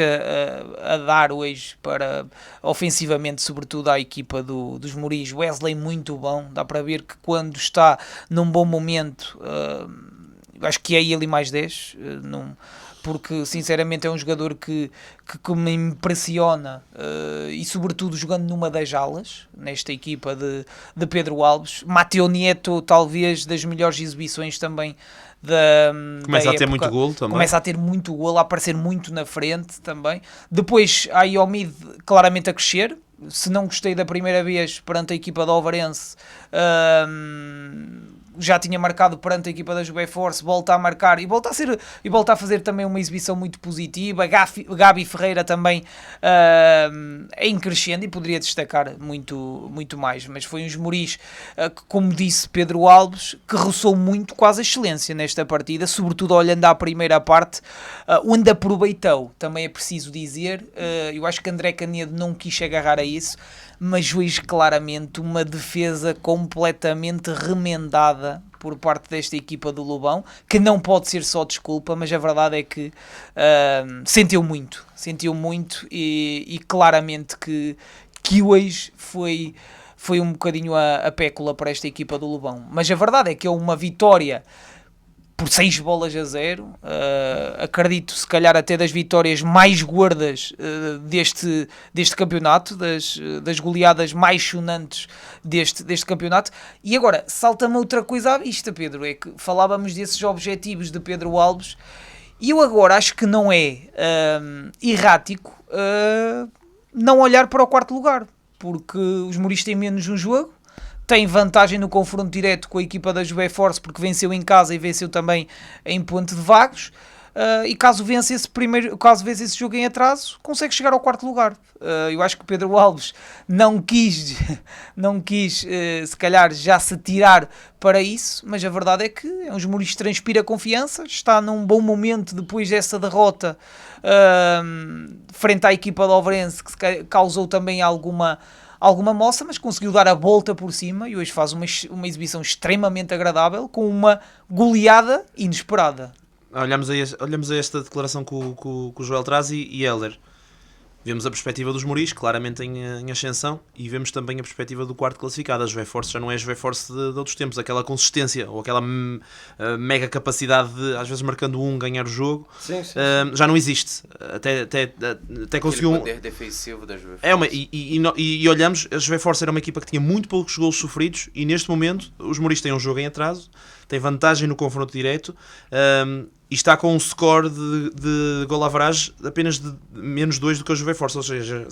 a dar hoje para, ofensivamente, sobretudo à equipa dos Mouris. Wesley muito bom, dá para ver que quando está num bom momento, acho que é ele mais 10, porque sinceramente é um jogador que me impressiona, e sobretudo jogando numa das alas, nesta equipa de Pedro Alves. Mateo Nieto, talvez das melhores exibições também começa a ter muito golo também. Começa a ter muito golo, a aparecer muito na frente também. Depois a Ayomide claramente a crescer. Se não gostei da primeira vez perante a equipa do Alvarense, já tinha marcado perante a equipa da Juve Force, volta a marcar e volta a fazer também uma exibição muito positiva. Gabi Ferreira também em crescendo, e poderia destacar muito, muito mais, mas foi uns Mouris que, como disse Pedro Alves, que roçou muito, quase a excelência nesta partida, sobretudo olhando à primeira parte, onde aproveitou, também é preciso dizer. Eu acho que André Canedo não quis agarrar a isso, mas hoje claramente uma defesa completamente remendada por parte desta equipa do Lobão, que não pode ser só desculpa, mas a verdade é que sentiu muito e claramente que hoje foi um bocadinho a pécula para esta equipa do Lobão. Mas a verdade é que é uma vitória por 6-0, acredito se calhar até das vitórias mais gordas deste campeonato, das goleadas mais chonantes deste campeonato. E agora, salta-me outra coisa à vista, Pedro, é que falávamos desses objetivos de Pedro Alves, e eu agora acho que não é errático não olhar para o 4º lugar, porque os Mouris têm menos um jogo, tem vantagem no confronto direto com a equipa da Juve Force, porque venceu em casa e venceu também em Ponte de Vagos, e caso vença esse jogo em atraso, consegue chegar ao 4º lugar. Eu acho que Pedro Alves não quis se calhar já se tirar para isso, mas a verdade é que é um Mouris que transpira confiança, está num bom momento depois dessa derrota frente à equipa do Alvarense, que causou também alguma moça, mas conseguiu dar a volta por cima e hoje faz uma exibição extremamente agradável, com uma goleada inesperada. Olhamos a esta declaração que o Joel traz e Helder. Vemos a perspectiva dos Moris, claramente em ascensão, e vemos também a perspectiva do quarto classificado. A Juve Force já não é a Juve Force de outros tempos, aquela consistência ou aquela mega capacidade de, às vezes marcando ganhar o jogo, Sim. já não existe. Até conseguiu Aquele poder defensivo da Juve. E olhamos, a Juve Force era uma equipa que tinha muito poucos golos sofridos, e neste momento os Moris têm um jogo em atraso, têm vantagem no confronto direto, e está com um score de gol average apenas de menos 2 do que a Juve Force, ou seja,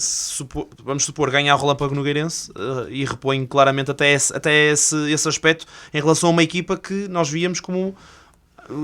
vamos supor, ganhar o Relâmpago Nogueirense, e repõe claramente até esse aspecto em relação a uma equipa que nós víamos como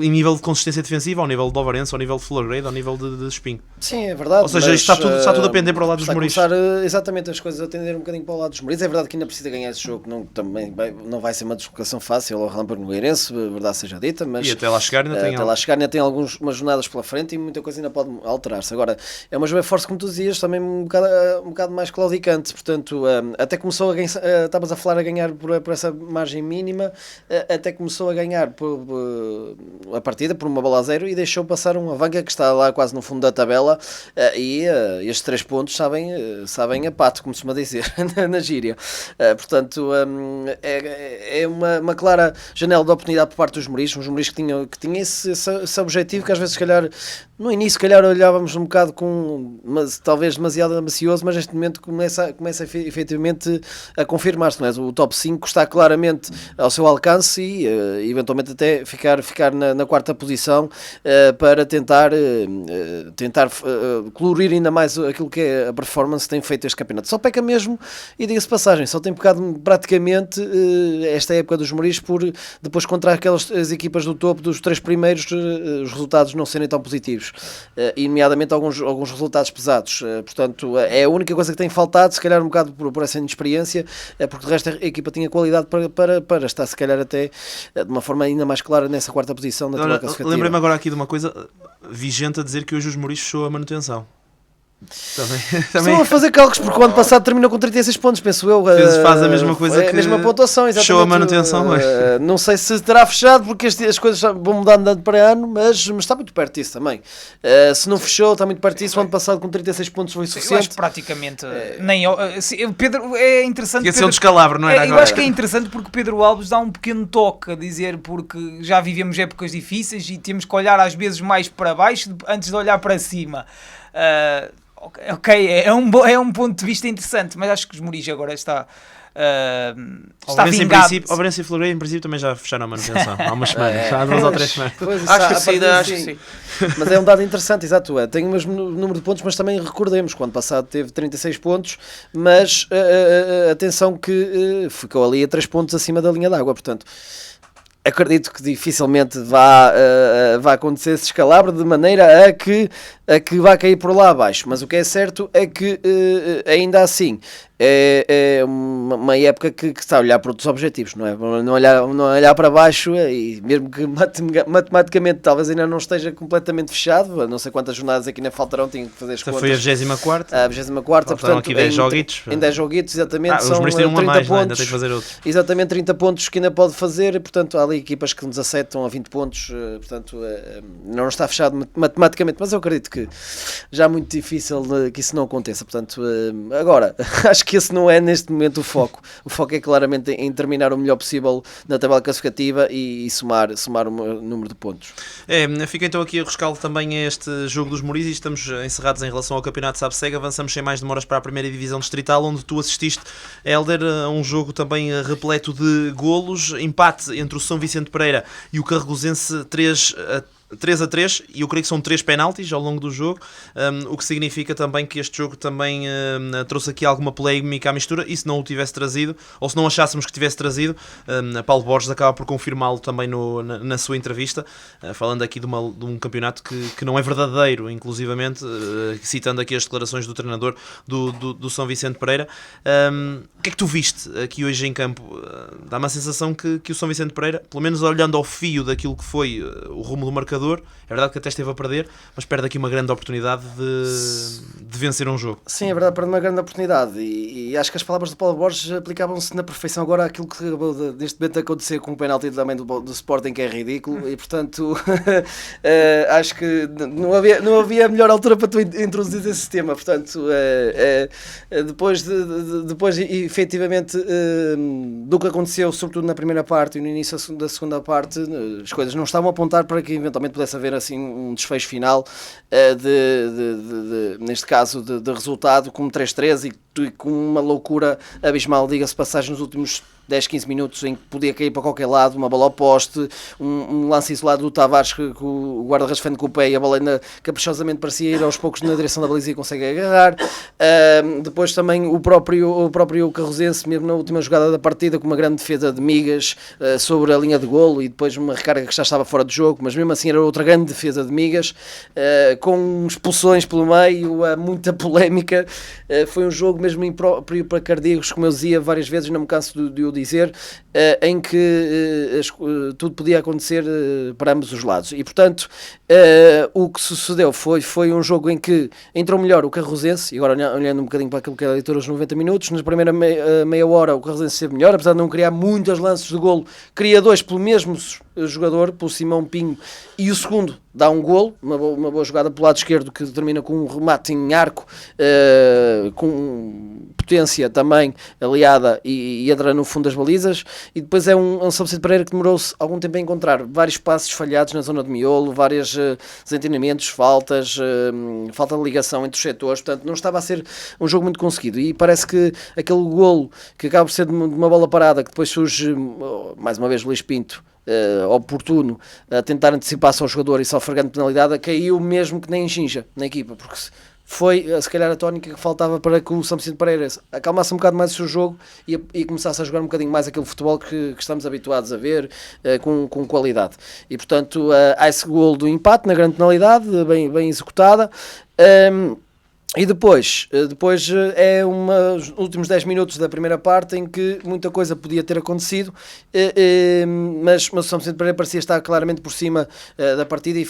em nível de consistência defensiva, ao nível de Ovarense, ao nível de Florgrade, ao nível de Espinho. Sim, é verdade. Ou seja, isto está tudo a pender para o lado dos Moris. Está a começar exatamente as coisas a tender um bocadinho para o lado dos Moris. É verdade que ainda precisa ganhar esse jogo, também não vai ser uma deslocação fácil ao Relâmpago Nogueirense, verdade seja dita, mas E até lá chegar ainda tem umas jornadas pela frente e muita coisa ainda pode alterar-se. Agora, é uma Juve Force, como tu dizias, também um bocado mais claudicante, portanto, até começou a ganhar, estavas a falar a ganhar por essa margem mínima, até começou a ganhar a partida por uma bola a 0 e deixou passar uma Avanca que está lá quase no fundo da tabela, e estes 3 pontos sabem a pato, como se costuma dizer na gíria. Portanto, é uma clara janela de oportunidade por parte dos Moris, uns Moris que tinham esse objetivo que às vezes, se calhar, no início, se calhar olhávamos um bocado talvez demasiado ambicioso, mas neste momento começa efetivamente a confirmar-se, não é? O top 5 está claramente ao seu alcance e eventualmente até ficar na quarta posição, para tentar colorir ainda mais aquilo que é a performance que tem feito este campeonato. Só peca mesmo, e diga-se passagem, só tem pecado praticamente esta época dos Moris por depois contra as equipas do topo dos 3 primeiros, os resultados não serem tão positivos, e nomeadamente alguns resultados pesados. Portanto, é a única coisa que tem faltado, se calhar um bocado por essa inexperiência, porque de resto a equipa tinha qualidade para estar, se calhar, até de uma forma ainda mais clara nessa quarta posição da tabela classificativa. Lembrei-me agora aqui de uma coisa vigente a dizer que hoje os Moris fechou a manutenção. Também. Estão a fazer cálculos, porque o ano passado terminou com 36 pontos, penso eu. Faz a mesma coisa que a mesma pontuação, exatamente. Fechou a manutenção, mas não sei se terá fechado, porque as coisas vão mudando de ano para ano, mas está muito perto disso também. Se não fechou, está muito perto disso. O ano passado com 36 pontos foi suficiente. Eu acho que praticamente Pedro, é interessante. Ia ser um descalabro, não era? Eu acho que é interessante porque Pedro Alves dá um pequeno toque a dizer, porque já vivemos épocas difíceis e temos que olhar às vezes mais para baixo antes de olhar para cima. Ok, é um ponto de vista interessante, mas acho que os Moris agora está vingado. O Ovarense e Florgrade, em princípio, também já fecharam a manutenção há umas semanas, há 2 ou 3 semanas. Acho que sim. Mas é um dado interessante, exato. Tem o mesmo número de pontos, mas também recordemos que o ano passado teve 36 pontos, mas atenção que ficou ali a 3 pontos acima da linha d'água, portanto. Acredito que dificilmente vá acontecer esse descalabro de maneira a que vá cair por lá abaixo, mas o que é certo é que ainda assim é uma época que está a olhar para outros objetivos, não é? Não olhar para baixo, e mesmo que matematicamente talvez ainda não esteja completamente fechado, não sei quantas jornadas aqui ainda faltarão, tinha que fazer as contas. Foi a 24ª. A 24ª, portanto, aqui 10 joguitos. Em 10 joguitos, exatamente, são 30 pontos. Ainda tem que fazer outro. Exatamente, 30 pontos que ainda pode fazer, e portanto há ali equipas que nos aceitam a 20 pontos, portanto não está fechado matematicamente, mas eu acredito que já é muito difícil que isso não aconteça, portanto agora, acho que esse não é neste momento o foco é claramente em terminar o melhor possível na tabela classificativa e somar o número de pontos. Fica então aqui a rescaldo também a este jogo dos Moris, e estamos encerrados em relação ao campeonato SABSEG. Avançamos sem mais demoras para a primeira divisão distrital, onde tu assististe, Hélder, a um jogo também repleto de golos, empate entre o São Vicente Pereira e o Carregozense 3-3, e eu creio que são 3 penaltis ao longo do jogo, o que significa também que este jogo também trouxe aqui alguma polémica à mistura, e se não o tivesse trazido, ou se não achássemos que tivesse trazido, Paulo Borges acaba por confirmá-lo também na sua entrevista, falando aqui de um campeonato que não é verdadeiro, inclusivamente, citando aqui as declarações do treinador do São Vicente Pereira. O que é que tu viste aqui hoje em campo? Dá-me a sensação que o São Vicente Pereira, pelo menos olhando ao fio daquilo que foi o rumo do marcador, marcador. É verdade que até esteve a perder, mas perde aqui uma grande oportunidade de vencer um jogo. Sim, é verdade, perde uma grande oportunidade e acho que as palavras do Paulo Borges aplicavam-se na perfeição agora àquilo que acabou neste momento acontecer com o penalti também do Sporting, que é ridículo, e portanto acho que não havia melhor altura para tu introduzir esse tema. Portanto, depois efetivamente do que aconteceu, sobretudo na primeira parte e no início da segunda parte, as coisas não estavam a apontar para que eventualmente pudesse haver assim um desfecho final neste caso de resultado com 3-3 e com uma loucura abismal, diga-se passagem, nos últimos 10, 15 minutos em que podia cair para qualquer lado, uma bola ao poste, um lance isolado do Tavares que o guarda-redes defende com o pé e a bola ainda caprichosamente parecia ir aos poucos na direção da baliza e consegue agarrar. Depois também o próprio Carrosense, mesmo na última jogada da partida, com uma grande defesa de Migas sobre a linha de golo e depois uma recarga que já estava fora de jogo, mas mesmo assim era outra grande defesa de Migas, com expulsões pelo meio, muita polémica. Foi um jogo mesmo impróprio para cardíacos, como eu dizia várias vezes, não me canso de o dizer, em que tudo podia acontecer para ambos os lados. E portanto, o que sucedeu foi um jogo em que entrou melhor o Carrosense, e agora olhando um bocadinho para aquilo que é a leitura dos 90 minutos, na primeira meia hora o Carrosense esteve melhor, apesar de não criar muitas lances de golo, cria dois pelo mesmo jogador, pelo Simão Pinho, e o segundo dá um golo, uma boa jogada pelo lado esquerdo que termina com um remate em arco, com potência também aliada e entra no fundo das balizas. E depois é um São Vicente Pereira que demorou-se algum tempo a encontrar vários passos falhados na zona de miolo, vários desentendimentos, falta de ligação entre os setores, portanto não estava a ser um jogo muito conseguido, e parece que aquele golo que acaba por ser de uma bola parada, que depois surge mais uma vez Luís Pinto oportuno a tentar antecipar-se ao jogador e só ofregando penalidade, caiu mesmo que nem ginja na equipa, porque foi se calhar a tónica que faltava para que o São Vicente Pereira acalmasse um bocado mais o seu jogo e começasse a jogar um bocadinho mais aquele futebol que estamos habituados a ver, com qualidade. E portanto há esse golo do empate na grande penalidade, bem executada. E depois é os últimos 10 minutos da primeira parte em que muita coisa podia ter acontecido, mas o São Vicente Pereira parecia estar claramente por cima da partida e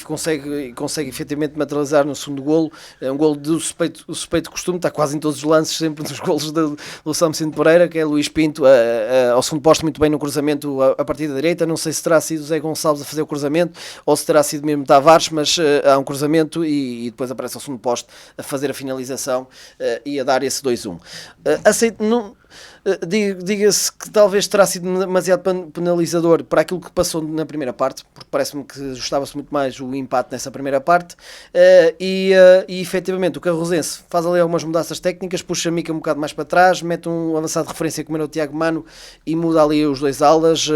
consegue efetivamente materializar no segundo golo, um golo do suspeito costume, está quase em todos os lances, sempre nos golos do São Vicente Pereira, que é Luís Pinto ao segundo posto, muito bem no cruzamento a partir da direita. Não sei se terá sido Zé Gonçalves a fazer o cruzamento ou se terá sido mesmo Tavares, mas há um cruzamento e depois aparece ao segundo posto a fazer a finalização e a dar esse 2-1. Diga-se que talvez terá sido demasiado penalizador para aquilo que passou na primeira parte, porque parece-me que ajustava-se muito mais o empate nessa primeira parte, e efetivamente o Carrosense faz ali algumas mudanças técnicas, puxa a Mica um bocado mais para trás, mete um avançado de referência como era o Tiago Mano e muda ali os dois alas,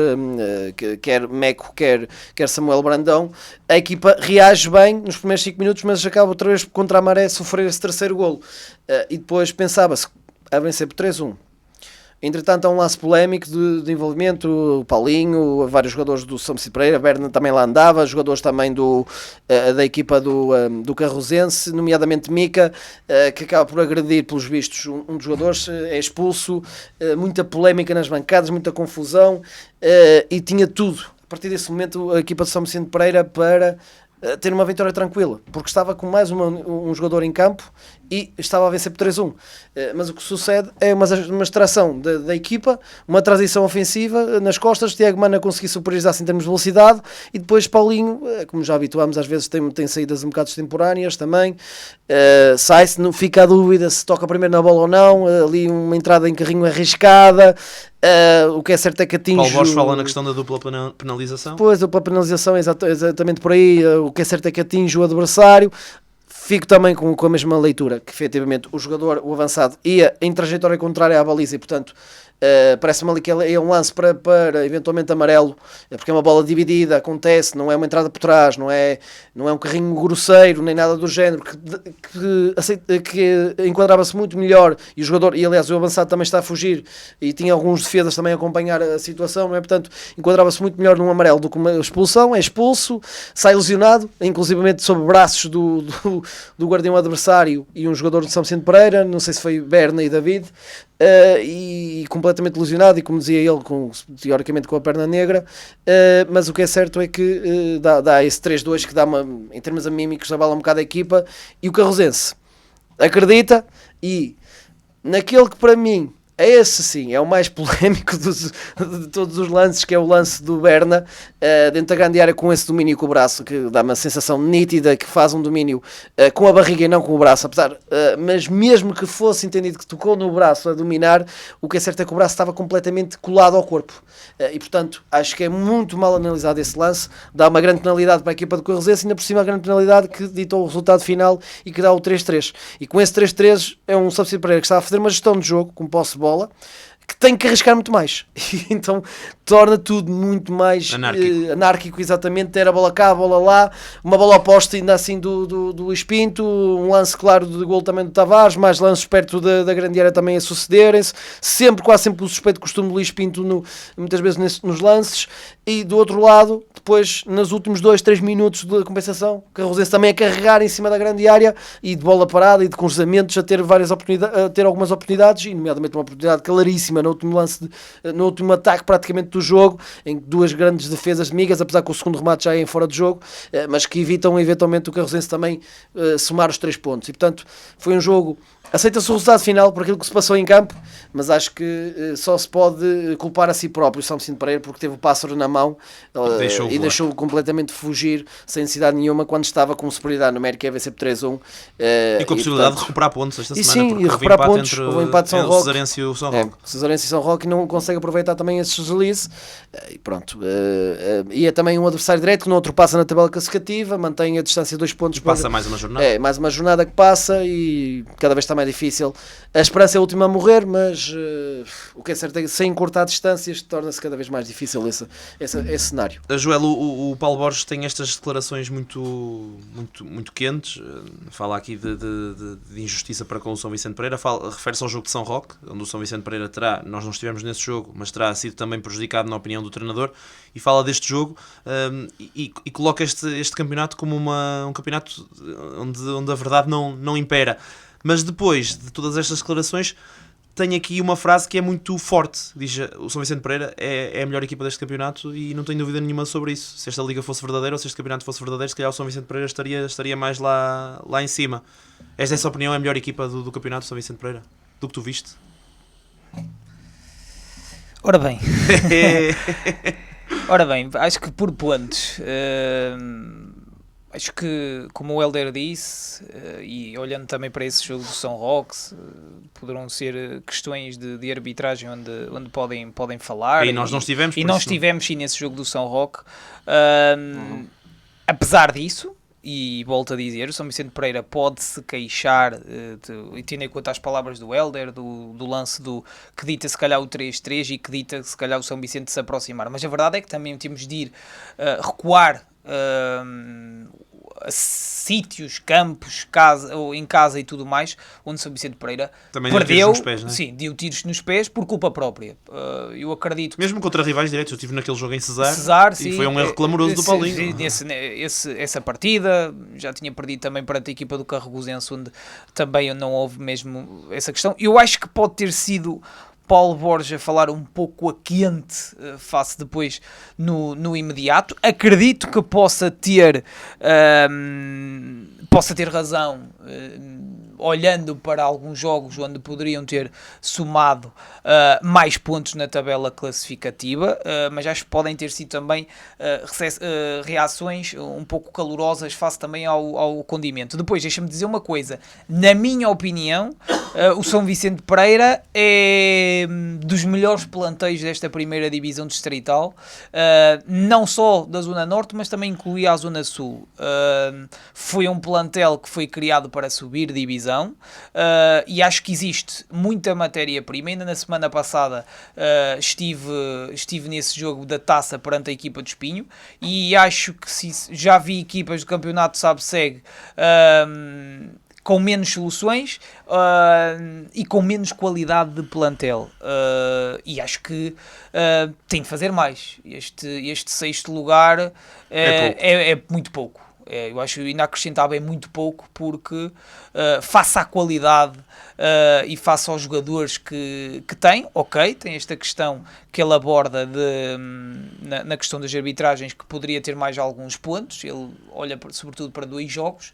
quer Meco, quer Samuel Brandão. A equipa reage bem nos primeiros 5 minutos, mas acaba outra vez contra a maré sofrer esse terceiro golo, e depois pensava-se a vencer por 3-1. Entretanto, há um lance polémico de envolvimento, o Paulinho, vários jogadores do São Vicente Pereira, Berna também lá andava, jogadores também da equipa do Carrosense, nomeadamente Mica, que acaba por agredir, pelos vistos, um dos jogadores, é expulso, muita polémica nas bancadas, muita confusão, e tinha tudo, a partir desse momento, a equipa do São Vicente Pereira para ter uma vitória tranquila, porque estava com mais um jogador em campo e estava a vencer por 3-1. Mas o que sucede é uma extração da equipa, uma transição ofensiva nas costas, Tiago Mana conseguir superiorizar-se em termos de velocidade, e depois Paulinho, como já habituámos, às vezes tem saídas um bocado extemporâneas também, sai-se, não fica a dúvida se toca primeiro na bola ou não, ali uma entrada em carrinho arriscada. O que é certo é que atinge... Paulo Borges fala na questão da dupla penalização. Pois, a dupla penalização, exatamente por aí. O que é certo é que atinge o adversário. Fico também com a mesma leitura, que efetivamente o avançado, ia em trajetória contrária à baliza e, portanto, parece-me ali que é um lance para eventualmente amarelo, porque é uma bola dividida, acontece, não é uma entrada por trás, não é um carrinho grosseiro, nem nada do género, que enquadrava-se muito melhor, e o jogador, e aliás o avançado também está a fugir, e tinha alguns defesas também a acompanhar a situação, não é? Portanto, enquadrava-se muito melhor num amarelo do que uma expulsão, é expulso, sai lesionado, inclusivamente sob braços do guardião adversário e um jogador de São Vicente Pereira, não sei se foi Berna e David, e completamente lesionado, e como dizia ele, teoricamente com a perna negra, mas o que é certo é que dá esse 3-2 que dá, em termos anímicos, abala um bocado a equipa, e o Carrosense acredita, e naquele que para mim, esse sim, é o mais polémico de todos os lances, que é o lance do Berna, dentro da grande área, com esse domínio com o braço, que dá uma sensação nítida que faz um domínio com a barriga e não com o braço, mas mesmo que fosse entendido que tocou no braço a dominar, o que é certo é que o braço estava completamente colado ao corpo, e portanto acho que é muito mal analisado esse lance, dá uma grande penalidade para a equipa do Carrosense, e ainda por cima a grande penalidade que ditou o resultado final e que dá o 3-3, e com esse 3-3 é um São Vicente Pereira que está a fazer uma gestão de jogo com posse de bola, que tem que arriscar muito mais, então torna tudo muito mais anárquico, exatamente, ter a bola cá, a bola lá, uma bola oposta ainda assim do Luís Pinto, um lance claro de gol também do Tavares, mais lances perto da grande área também a sucederem-se, quase sempre o suspeito costume do Luís Pinto muitas vezes nos lances, e do outro lado, depois nos últimos 2-3 minutos de compensação, o Carrosense também a carregar em cima da grande área, e de bola parada e de cruzamentos a ter algumas oportunidades, e nomeadamente uma oportunidade claríssima no último lance, no último ataque praticamente do jogo, em duas grandes defesas de migas, apesar que o segundo remate já é em fora de jogo, mas que evitam eventualmente o Carrosense também somar os 3 pontos, e portanto foi um jogo, aceita-se o resultado final por aquilo que se passou em campo, mas acho que só se pode culpar a si próprio o São Vicente Pereira, porque teve o pássaro na mão e deixou completamente fugir sem necessidade nenhuma, quando estava com superioridade numérica, ia vencer por 3-1, e com a possibilidade de recuperar pontos esta semana, sim, porque e recuperar pontos, entre houve um empate de São o Roque, Cesarense e o São Roque. Cesarense e São Roque, não consegue aproveitar também esses deslizes, e pronto, e é também um adversário direto que não ultrapassa na tabela classificativa, mantém a distância de 2 pontos, passa mais uma jornada, mais uma jornada que passa, e cada vez está mais difícil. A esperança é a última a morrer, mas o que é certo é que sem cortar distâncias torna-se cada vez mais difícil esse cenário. Joel, o Paulo Borges tem estas declarações muito quentes, fala aqui de injustiça para com o São Vicente Pereira, refere-se ao jogo de São Roque, onde o São Vicente Pereira nós não estivemos nesse jogo, mas terá sido também prejudicado na opinião do treinador, e fala deste jogo e coloca este campeonato como um campeonato onde a verdade não impera. Mas depois de todas estas declarações, tem aqui uma frase que é muito forte. Diz: o São Vicente Pereira é a melhor equipa deste campeonato, e não tenho dúvida nenhuma sobre isso. Se esta liga fosse verdadeira, ou se este campeonato fosse verdadeiro, se calhar o São Vicente Pereira estaria mais lá em cima. Essa opinião é a melhor equipa do campeonato, São Vicente Pereira, do que tu viste? Ora bem, acho que por pontos... Acho que, como o Helder disse, e olhando também para esse jogo do São Roque, poderão ser questões de arbitragem onde podem falar. E nós não estivemos. E nós estivemos sim nesse jogo do São Roque. Apesar disso, e volto a dizer, o São Vicente Pereira pode-se queixar, e tendo em conta as palavras do Helder, do lance que dita se calhar o 3-3 e que dita se calhar o São Vicente se aproximar. Mas a verdade é que também temos de ir recuar sítios, campos, em casa e tudo mais, onde São Vicente Pereira também perdeu, nos pés, não é? Sim, deu tiros nos pés por culpa própria. Eu acredito mesmo contra rivais diretos. Eu estive naquele jogo em Cesar, e foi um erro clamoroso do Paulinho. Essa partida já tinha perdido também perante a equipa do Carregosense, onde também não houve mesmo essa questão. Eu acho que pode ter sido Paulo Borges a falar um pouco a quente face depois no imediato. Acredito que possa ter razão, olhando para alguns jogos onde poderiam ter somado mais pontos na tabela classificativa, mas acho que podem ter sido também reações um pouco calorosas face também ao condimento. Depois, deixa-me dizer uma coisa, na minha opinião, o São Vicente Pereira é dos melhores planteios desta primeira divisão distrital, não só da Zona Norte, mas também incluía a Zona Sul. Foi um plantel que foi criado para subir divisão, e acho que existe muita matéria-prima. Ainda na semana passada estive nesse jogo da taça perante a equipa de Espinho, e acho que já vi equipas do campeonato SABSEG com menos soluções e com menos qualidade de plantel, e acho que tem de fazer mais. Este 6º lugar é muito pouco. Eu acho que ainda acrescentava muito pouco, porque face à qualidade e face aos jogadores que tem, tem esta questão que ele aborda na questão das arbitragens, que poderia ter mais alguns pontos. Ele olha sobretudo para 2 jogos,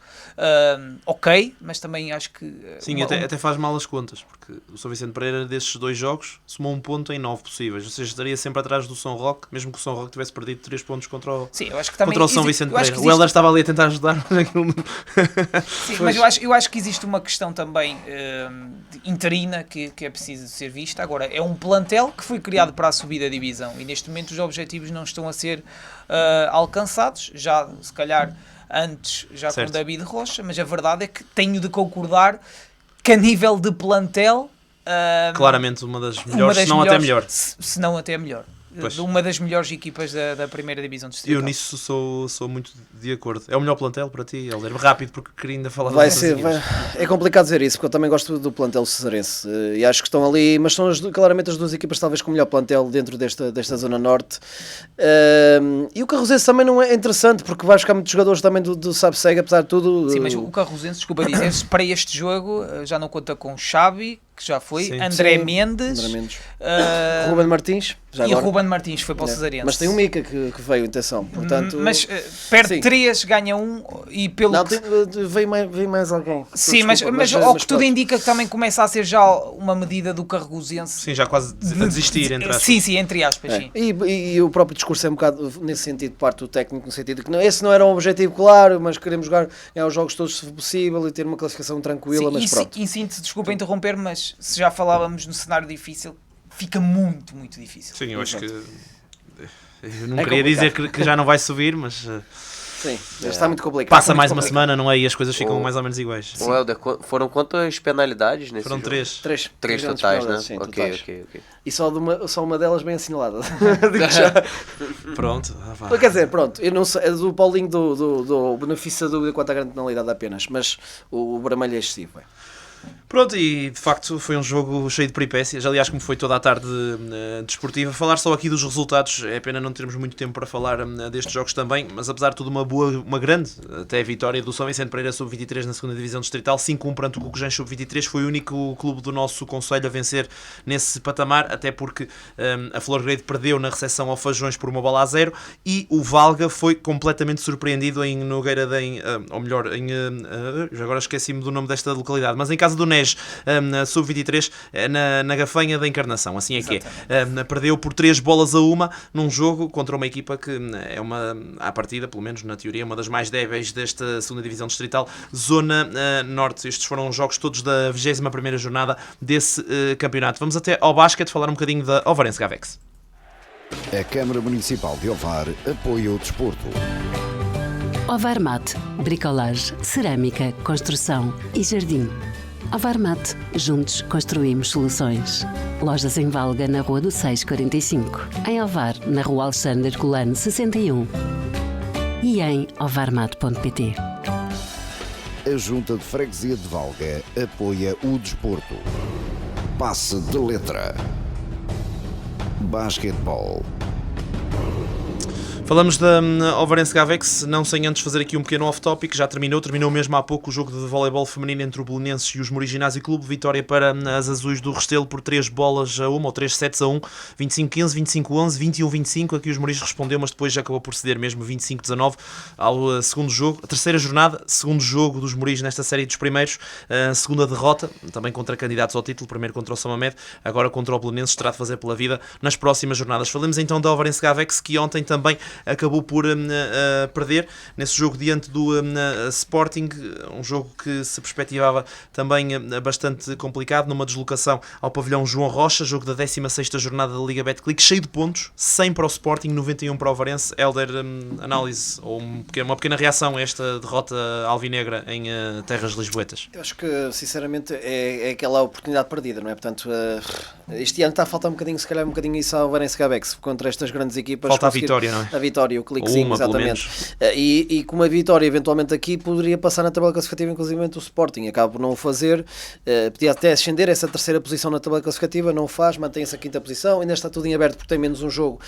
mas também acho que... Sim, até faz mal as contas, porque o São Vicente Pereira, desses 2 jogos, somou 1 ponto em 9 possíveis, ou seja, estaria sempre atrás do São Roque, mesmo que o São Roque tivesse perdido 3 pontos contra o, sim, eu acho que também contra o São Vicente Pereira. O Helder estava ali a tentar ajudar, mas aquilo... Sim, mas eu acho que existe uma questão também interina que é preciso ser vista. Agora, é um plantel que foi criado para a subida da divisão, e neste momento os objetivos não estão a ser alcançados, já se calhar antes já certo. Com David Rocha, mas a verdade é que tenho de concordar que a nível de plantel claramente uma das melhores, se não até melhor. Se não até melhor. Pois. De uma das melhores equipas da primeira divisão distrital. Eu nisso sou muito de acordo. É o melhor plantel para ti, Helder? Rápido, porque queria ainda falar Vai das ser, é complicado dizer isso, porque eu também gosto do plantel cesarense e acho que estão ali, mas são claramente as 2 equipas talvez com o melhor plantel dentro desta zona norte. E o Carrosense também não é interessante, porque vai buscar muitos jogadores também do SABSEG, apesar de tudo. Sim, mas o Carrosense, desculpa dizer, para este jogo já não conta com Xavi, que já foi, Sim. André Sim, Mendes, André Mendes. Ruben Martins, já e agora. Ruben Martins foi para o Cesarense. Mas tem o Mica que veio, atenção, portanto... Mas perde sim. 3, ganha 1 e pelo Não, que... veio mais alguém. Sim, Desculpa, mas ao que tudo pronto. indica que também começa a ser já uma medida do Carregosense. Sim, já quase a desistir, entre aspas. Sim, entre aspas, sim. E o próprio discurso é um bocado nesse sentido, parte do técnico, no sentido que esse não era um objetivo claro, mas queremos jogar os jogos todos se for possível e ter uma classificação tranquila, mas pronto. Em síntese, desculpa interromper, mas se já falávamos no cenário difícil, fica muito, muito difícil. Sim, eu acho que... Eu não É queria dizer complicado. que já não vai subir, mas Sim, está muito complicado. passa muito mais uma complicado. semana, não é? E as coisas ficam mais ou menos iguais. O Helder, foram quantas penalidades nesse Foram jogo? 3. 3 3 totais, né? Sim, Ok. E só uma delas bem assinalada. Pronto. Vá. Quer dizer, pronto, eu não sei, é do Paulinho do benefício da dúvida quanto à grande penalidade apenas, mas o vermelho é excessivo. Pronto, e de facto foi um jogo cheio de peripécias, aliás, como foi toda a tarde desportiva. Falar só aqui dos resultados, é pena não termos muito tempo para falar destes jogos também, mas apesar de tudo uma grande até vitória do São Vicente Pereira sub-23 na 2ª Divisão Distrital, 5-1 perante o Cucujães sub-23, foi o único clube do nosso concelho a vencer nesse patamar, até porque a Flor Grade perdeu na recepção ao Fajões por 1-0 e o Valga foi completamente surpreendido em Nogueira ou melhor, agora esqueci-me do nome desta localidade, mas em casa do NES, sub-23, na Gafanha da Encarnação, assim é que é. Perdeu por 3-1 num jogo contra uma equipa que é à partida, pelo menos na teoria, uma das mais débeis desta 2ª Divisão Distrital, Zona Norte. Estes foram os jogos todos da 21ª jornada desse campeonato. Vamos até ao basquete falar um bocadinho da Ovarense Gavex. A Câmara Municipal de Ovar apoia o desporto. Ovarmat, bricolage, cerâmica, construção e jardim. Ovarmat, juntos construímos soluções. Lojas em Valga, na Rua do 645. Em Ovar, na Rua Alexandre Colano 61. E em ovarmat.pt. A Junta de Freguesia de Valga apoia o desporto. Passe de letra. Basquetebol. Falamos da Ovarense Gavex, não sem antes fazer aqui um pequeno off-topic. Já terminou mesmo há pouco o jogo de voleibol feminino entre o Belenenses e os Moris Ginásio Clube. Vitória para as azuis do Restelo por 3-1 ou 3 sets a 1, 25-15, 25-11, 21-25. Aqui os Moris respondeu, mas depois já acabou por ceder mesmo 25-19 ao segundo jogo. A terceira jornada, segundo jogo dos Moris nesta série dos primeiros. Segunda derrota, também contra candidatos ao título, primeiro contra o São Mamed, agora contra o Belenenses, terá de fazer pela vida nas próximas jornadas. Falemos então da Ovarense Gavex, que ontem também acabou por perder nesse jogo diante do Sporting, um jogo que se perspectivava também bastante complicado, numa deslocação ao pavilhão João Rocha, jogo da 16ª jornada da Liga Betclic, cheio de pontos, 100 para o Sporting, 91 para o Ovarense. Helder, análise ou uma pequena reação a esta derrota alvinegra em terras lisboetas? Eu acho que, sinceramente, é aquela oportunidade perdida, não é? Portanto, este ano está a faltar se calhar um bocadinho isso ao Ovarense Gavex, contra estas grandes equipas. Falta a vitória, não é? vitória, o clique Ou 5, uma, pelo exatamente. E com uma vitória, eventualmente aqui, poderia passar na tabela classificativa, inclusive o Sporting. Acaba por não o fazer, podia até ascender essa terceira posição na tabela classificativa, não o faz, mantém-se a quinta posição, ainda está tudo em aberto porque tem menos um jogo.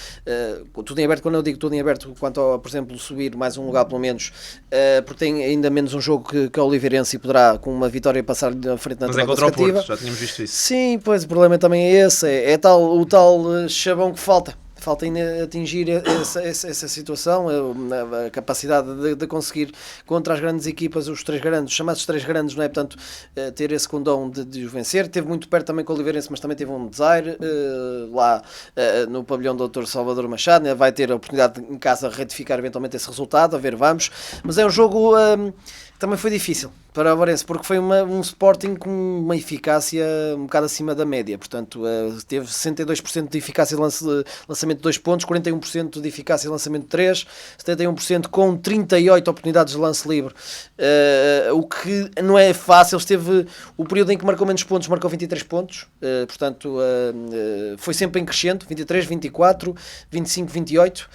Tudo em aberto, quando eu digo tudo em aberto, quanto a, por exemplo, subir mais um lugar pelo menos, porque tem ainda menos um jogo que a Oliveirense e poderá, com uma vitória, passar na frente na tabela classificativa. Porto, já tínhamos visto isso. Sim, pois o problema também é esse, o tal chavão que falta ainda atingir essa situação, a capacidade de conseguir contra as grandes equipas, os chamados três grandes, não é? Portanto, ter esse condão de os vencer. Teve muito perto também com o Oliveirense, mas também teve um desaire lá no pavilhão do Dr. Salvador Machado, né? Vai ter a oportunidade em casa de retificar eventualmente esse resultado, a ver, vamos. Mas é um jogo também foi difícil para o Ovarense, porque foi um Sporting com uma eficácia um bocado acima da média, portanto teve 62% de eficácia de lançamento de 2 pontos, 41% de eficácia de lançamento de 3, 71% com 38 oportunidades de lance livre, o que não é fácil. Esteve o período em que marcou menos pontos, marcou 23 pontos, portanto foi sempre em crescendo, 23, 24, 25, 28,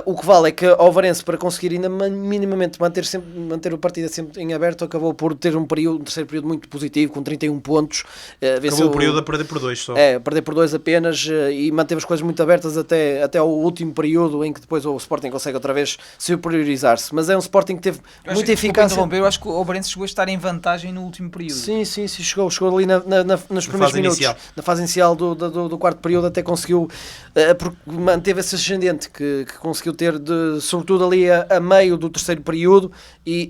o que vale é que o Ovarense, para conseguir ainda minimamente manter a partida sempre em aberto, acabou por ter um terceiro período muito positivo, com 31 pontos. Acabou o período a perder por 2 só. Perder por 2 apenas, e manteve as coisas muito abertas até o último período, em que depois o Sporting consegue outra vez superiorizar-se. Mas é um Sporting que teve muita eficácia. Eu acho que o Ovarense chegou a estar em vantagem no último período. Sim, chegou ali nos primeiros minutos. Na fase inicial do quarto período, até conseguiu, porque manteve esse ascendente que conseguiu ter, sobretudo ali a meio do terceiro período, e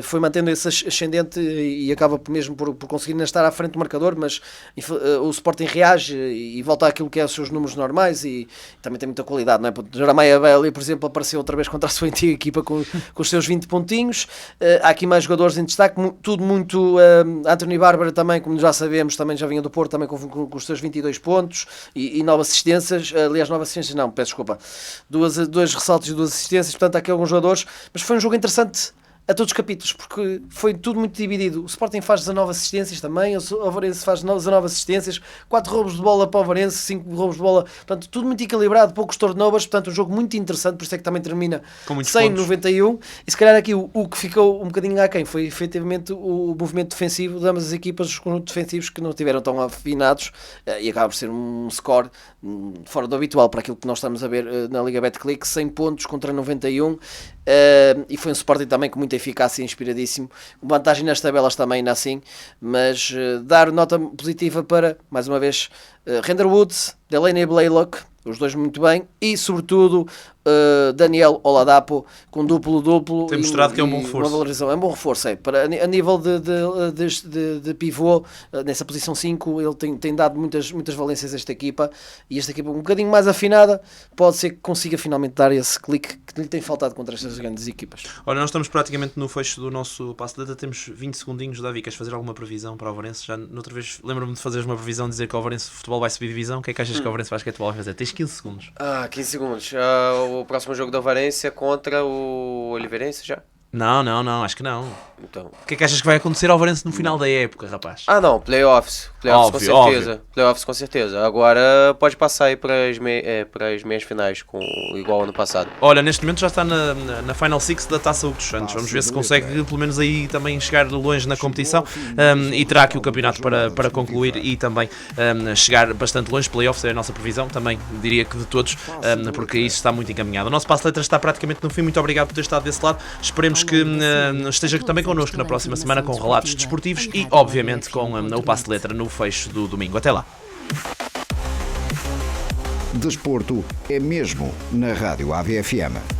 foi mantendo esse ascendente e acaba mesmo por conseguir ainda estar à frente do marcador, mas o Sporting reage e volta àquilo que é os seus números normais, e também tem muita qualidade, não é? Jeremiah Bailey, por exemplo, apareceu outra vez contra a sua antiga equipa com os seus 20 pontinhos. Há aqui mais jogadores em destaque, tudo muito. Anthony Bárbara também, como já sabemos, também já vinha do Porto, também com os seus 22 pontos e 9 assistências, aliás 9 assistências não, peço desculpa, 2 ressaltos e 2 assistências, portanto há aqui alguns jogadores, mas foi um jogo interessante a todos os capítulos, porque foi tudo muito dividido. O Sporting faz 19 assistências também, o Ovarense faz 19 assistências, 4 roubos de bola para o Ovarense, 5 roubos de bola, portanto tudo muito equilibrado, poucos turnovers, portanto um jogo muito interessante, por isso é que também termina sem 91, e se calhar aqui o que ficou um bocadinho aquém foi efetivamente o movimento defensivo de ambas as equipas, os conjuntos defensivos que não estiveram tão afinados, e acaba por ser um score fora do habitual para aquilo que nós estamos a ver na Liga Betclic, 100 pontos contra 91, e foi um Sporting também com muita eficácia, inspiradíssimo, vantagem nas tabelas também ainda assim, mas dar nota positiva para, mais uma vez, Render Woods, Delaney Blaylock, os dois muito bem, e sobretudo Daniel Oladapo com duplo. Tem mostrado que é um bom reforço. Uma valorização, é um bom reforço, a nível de pivô, nessa posição 5, ele tem dado muitas valências a esta equipa, e esta equipa um bocadinho mais afinada, pode ser que consiga finalmente dar esse clique que lhe tem faltado contra estas grandes equipas. Olha, nós estamos praticamente no fecho do nosso passo de data, temos 20 segundinhos. Davi, queres fazer alguma previsão para o Ovarense? Já noutra vez lembro-me de fazeres uma previsão, dizer que o Ovarense Futebol vai subir divisão. O que é que achas que o Ovarense Basquetebol vai fazer? Tens 15 segundos. 15 segundos. O próximo jogo da Ovarense é contra o Oliveirense já? Não, acho que não. Então. O que é que achas que vai acontecer ao Ovarense no final da época, rapaz? Não, playoffs Óbvio, com certeza. Playoffs com certeza. Agora pode passar aí para as meias finais, igual ano passado. Olha, neste momento já está na Final Six da Taça Hugo dos Santos. Vamos ver se consegue pelo menos aí também chegar longe na competição, e terá aqui o campeonato para concluir e também chegar bastante longe. Playoffs é a nossa previsão, também diria que de todos, porque isso está muito encaminhado. O nosso passo de letras está praticamente no fim. Muito obrigado por ter estado desse lado. Esperemos que esteja também connosco na próxima semana com relatos desportivos e obviamente com o passo de letra no fecho do domingo. Até lá. Desporto é mesmo na Rádio AVFM.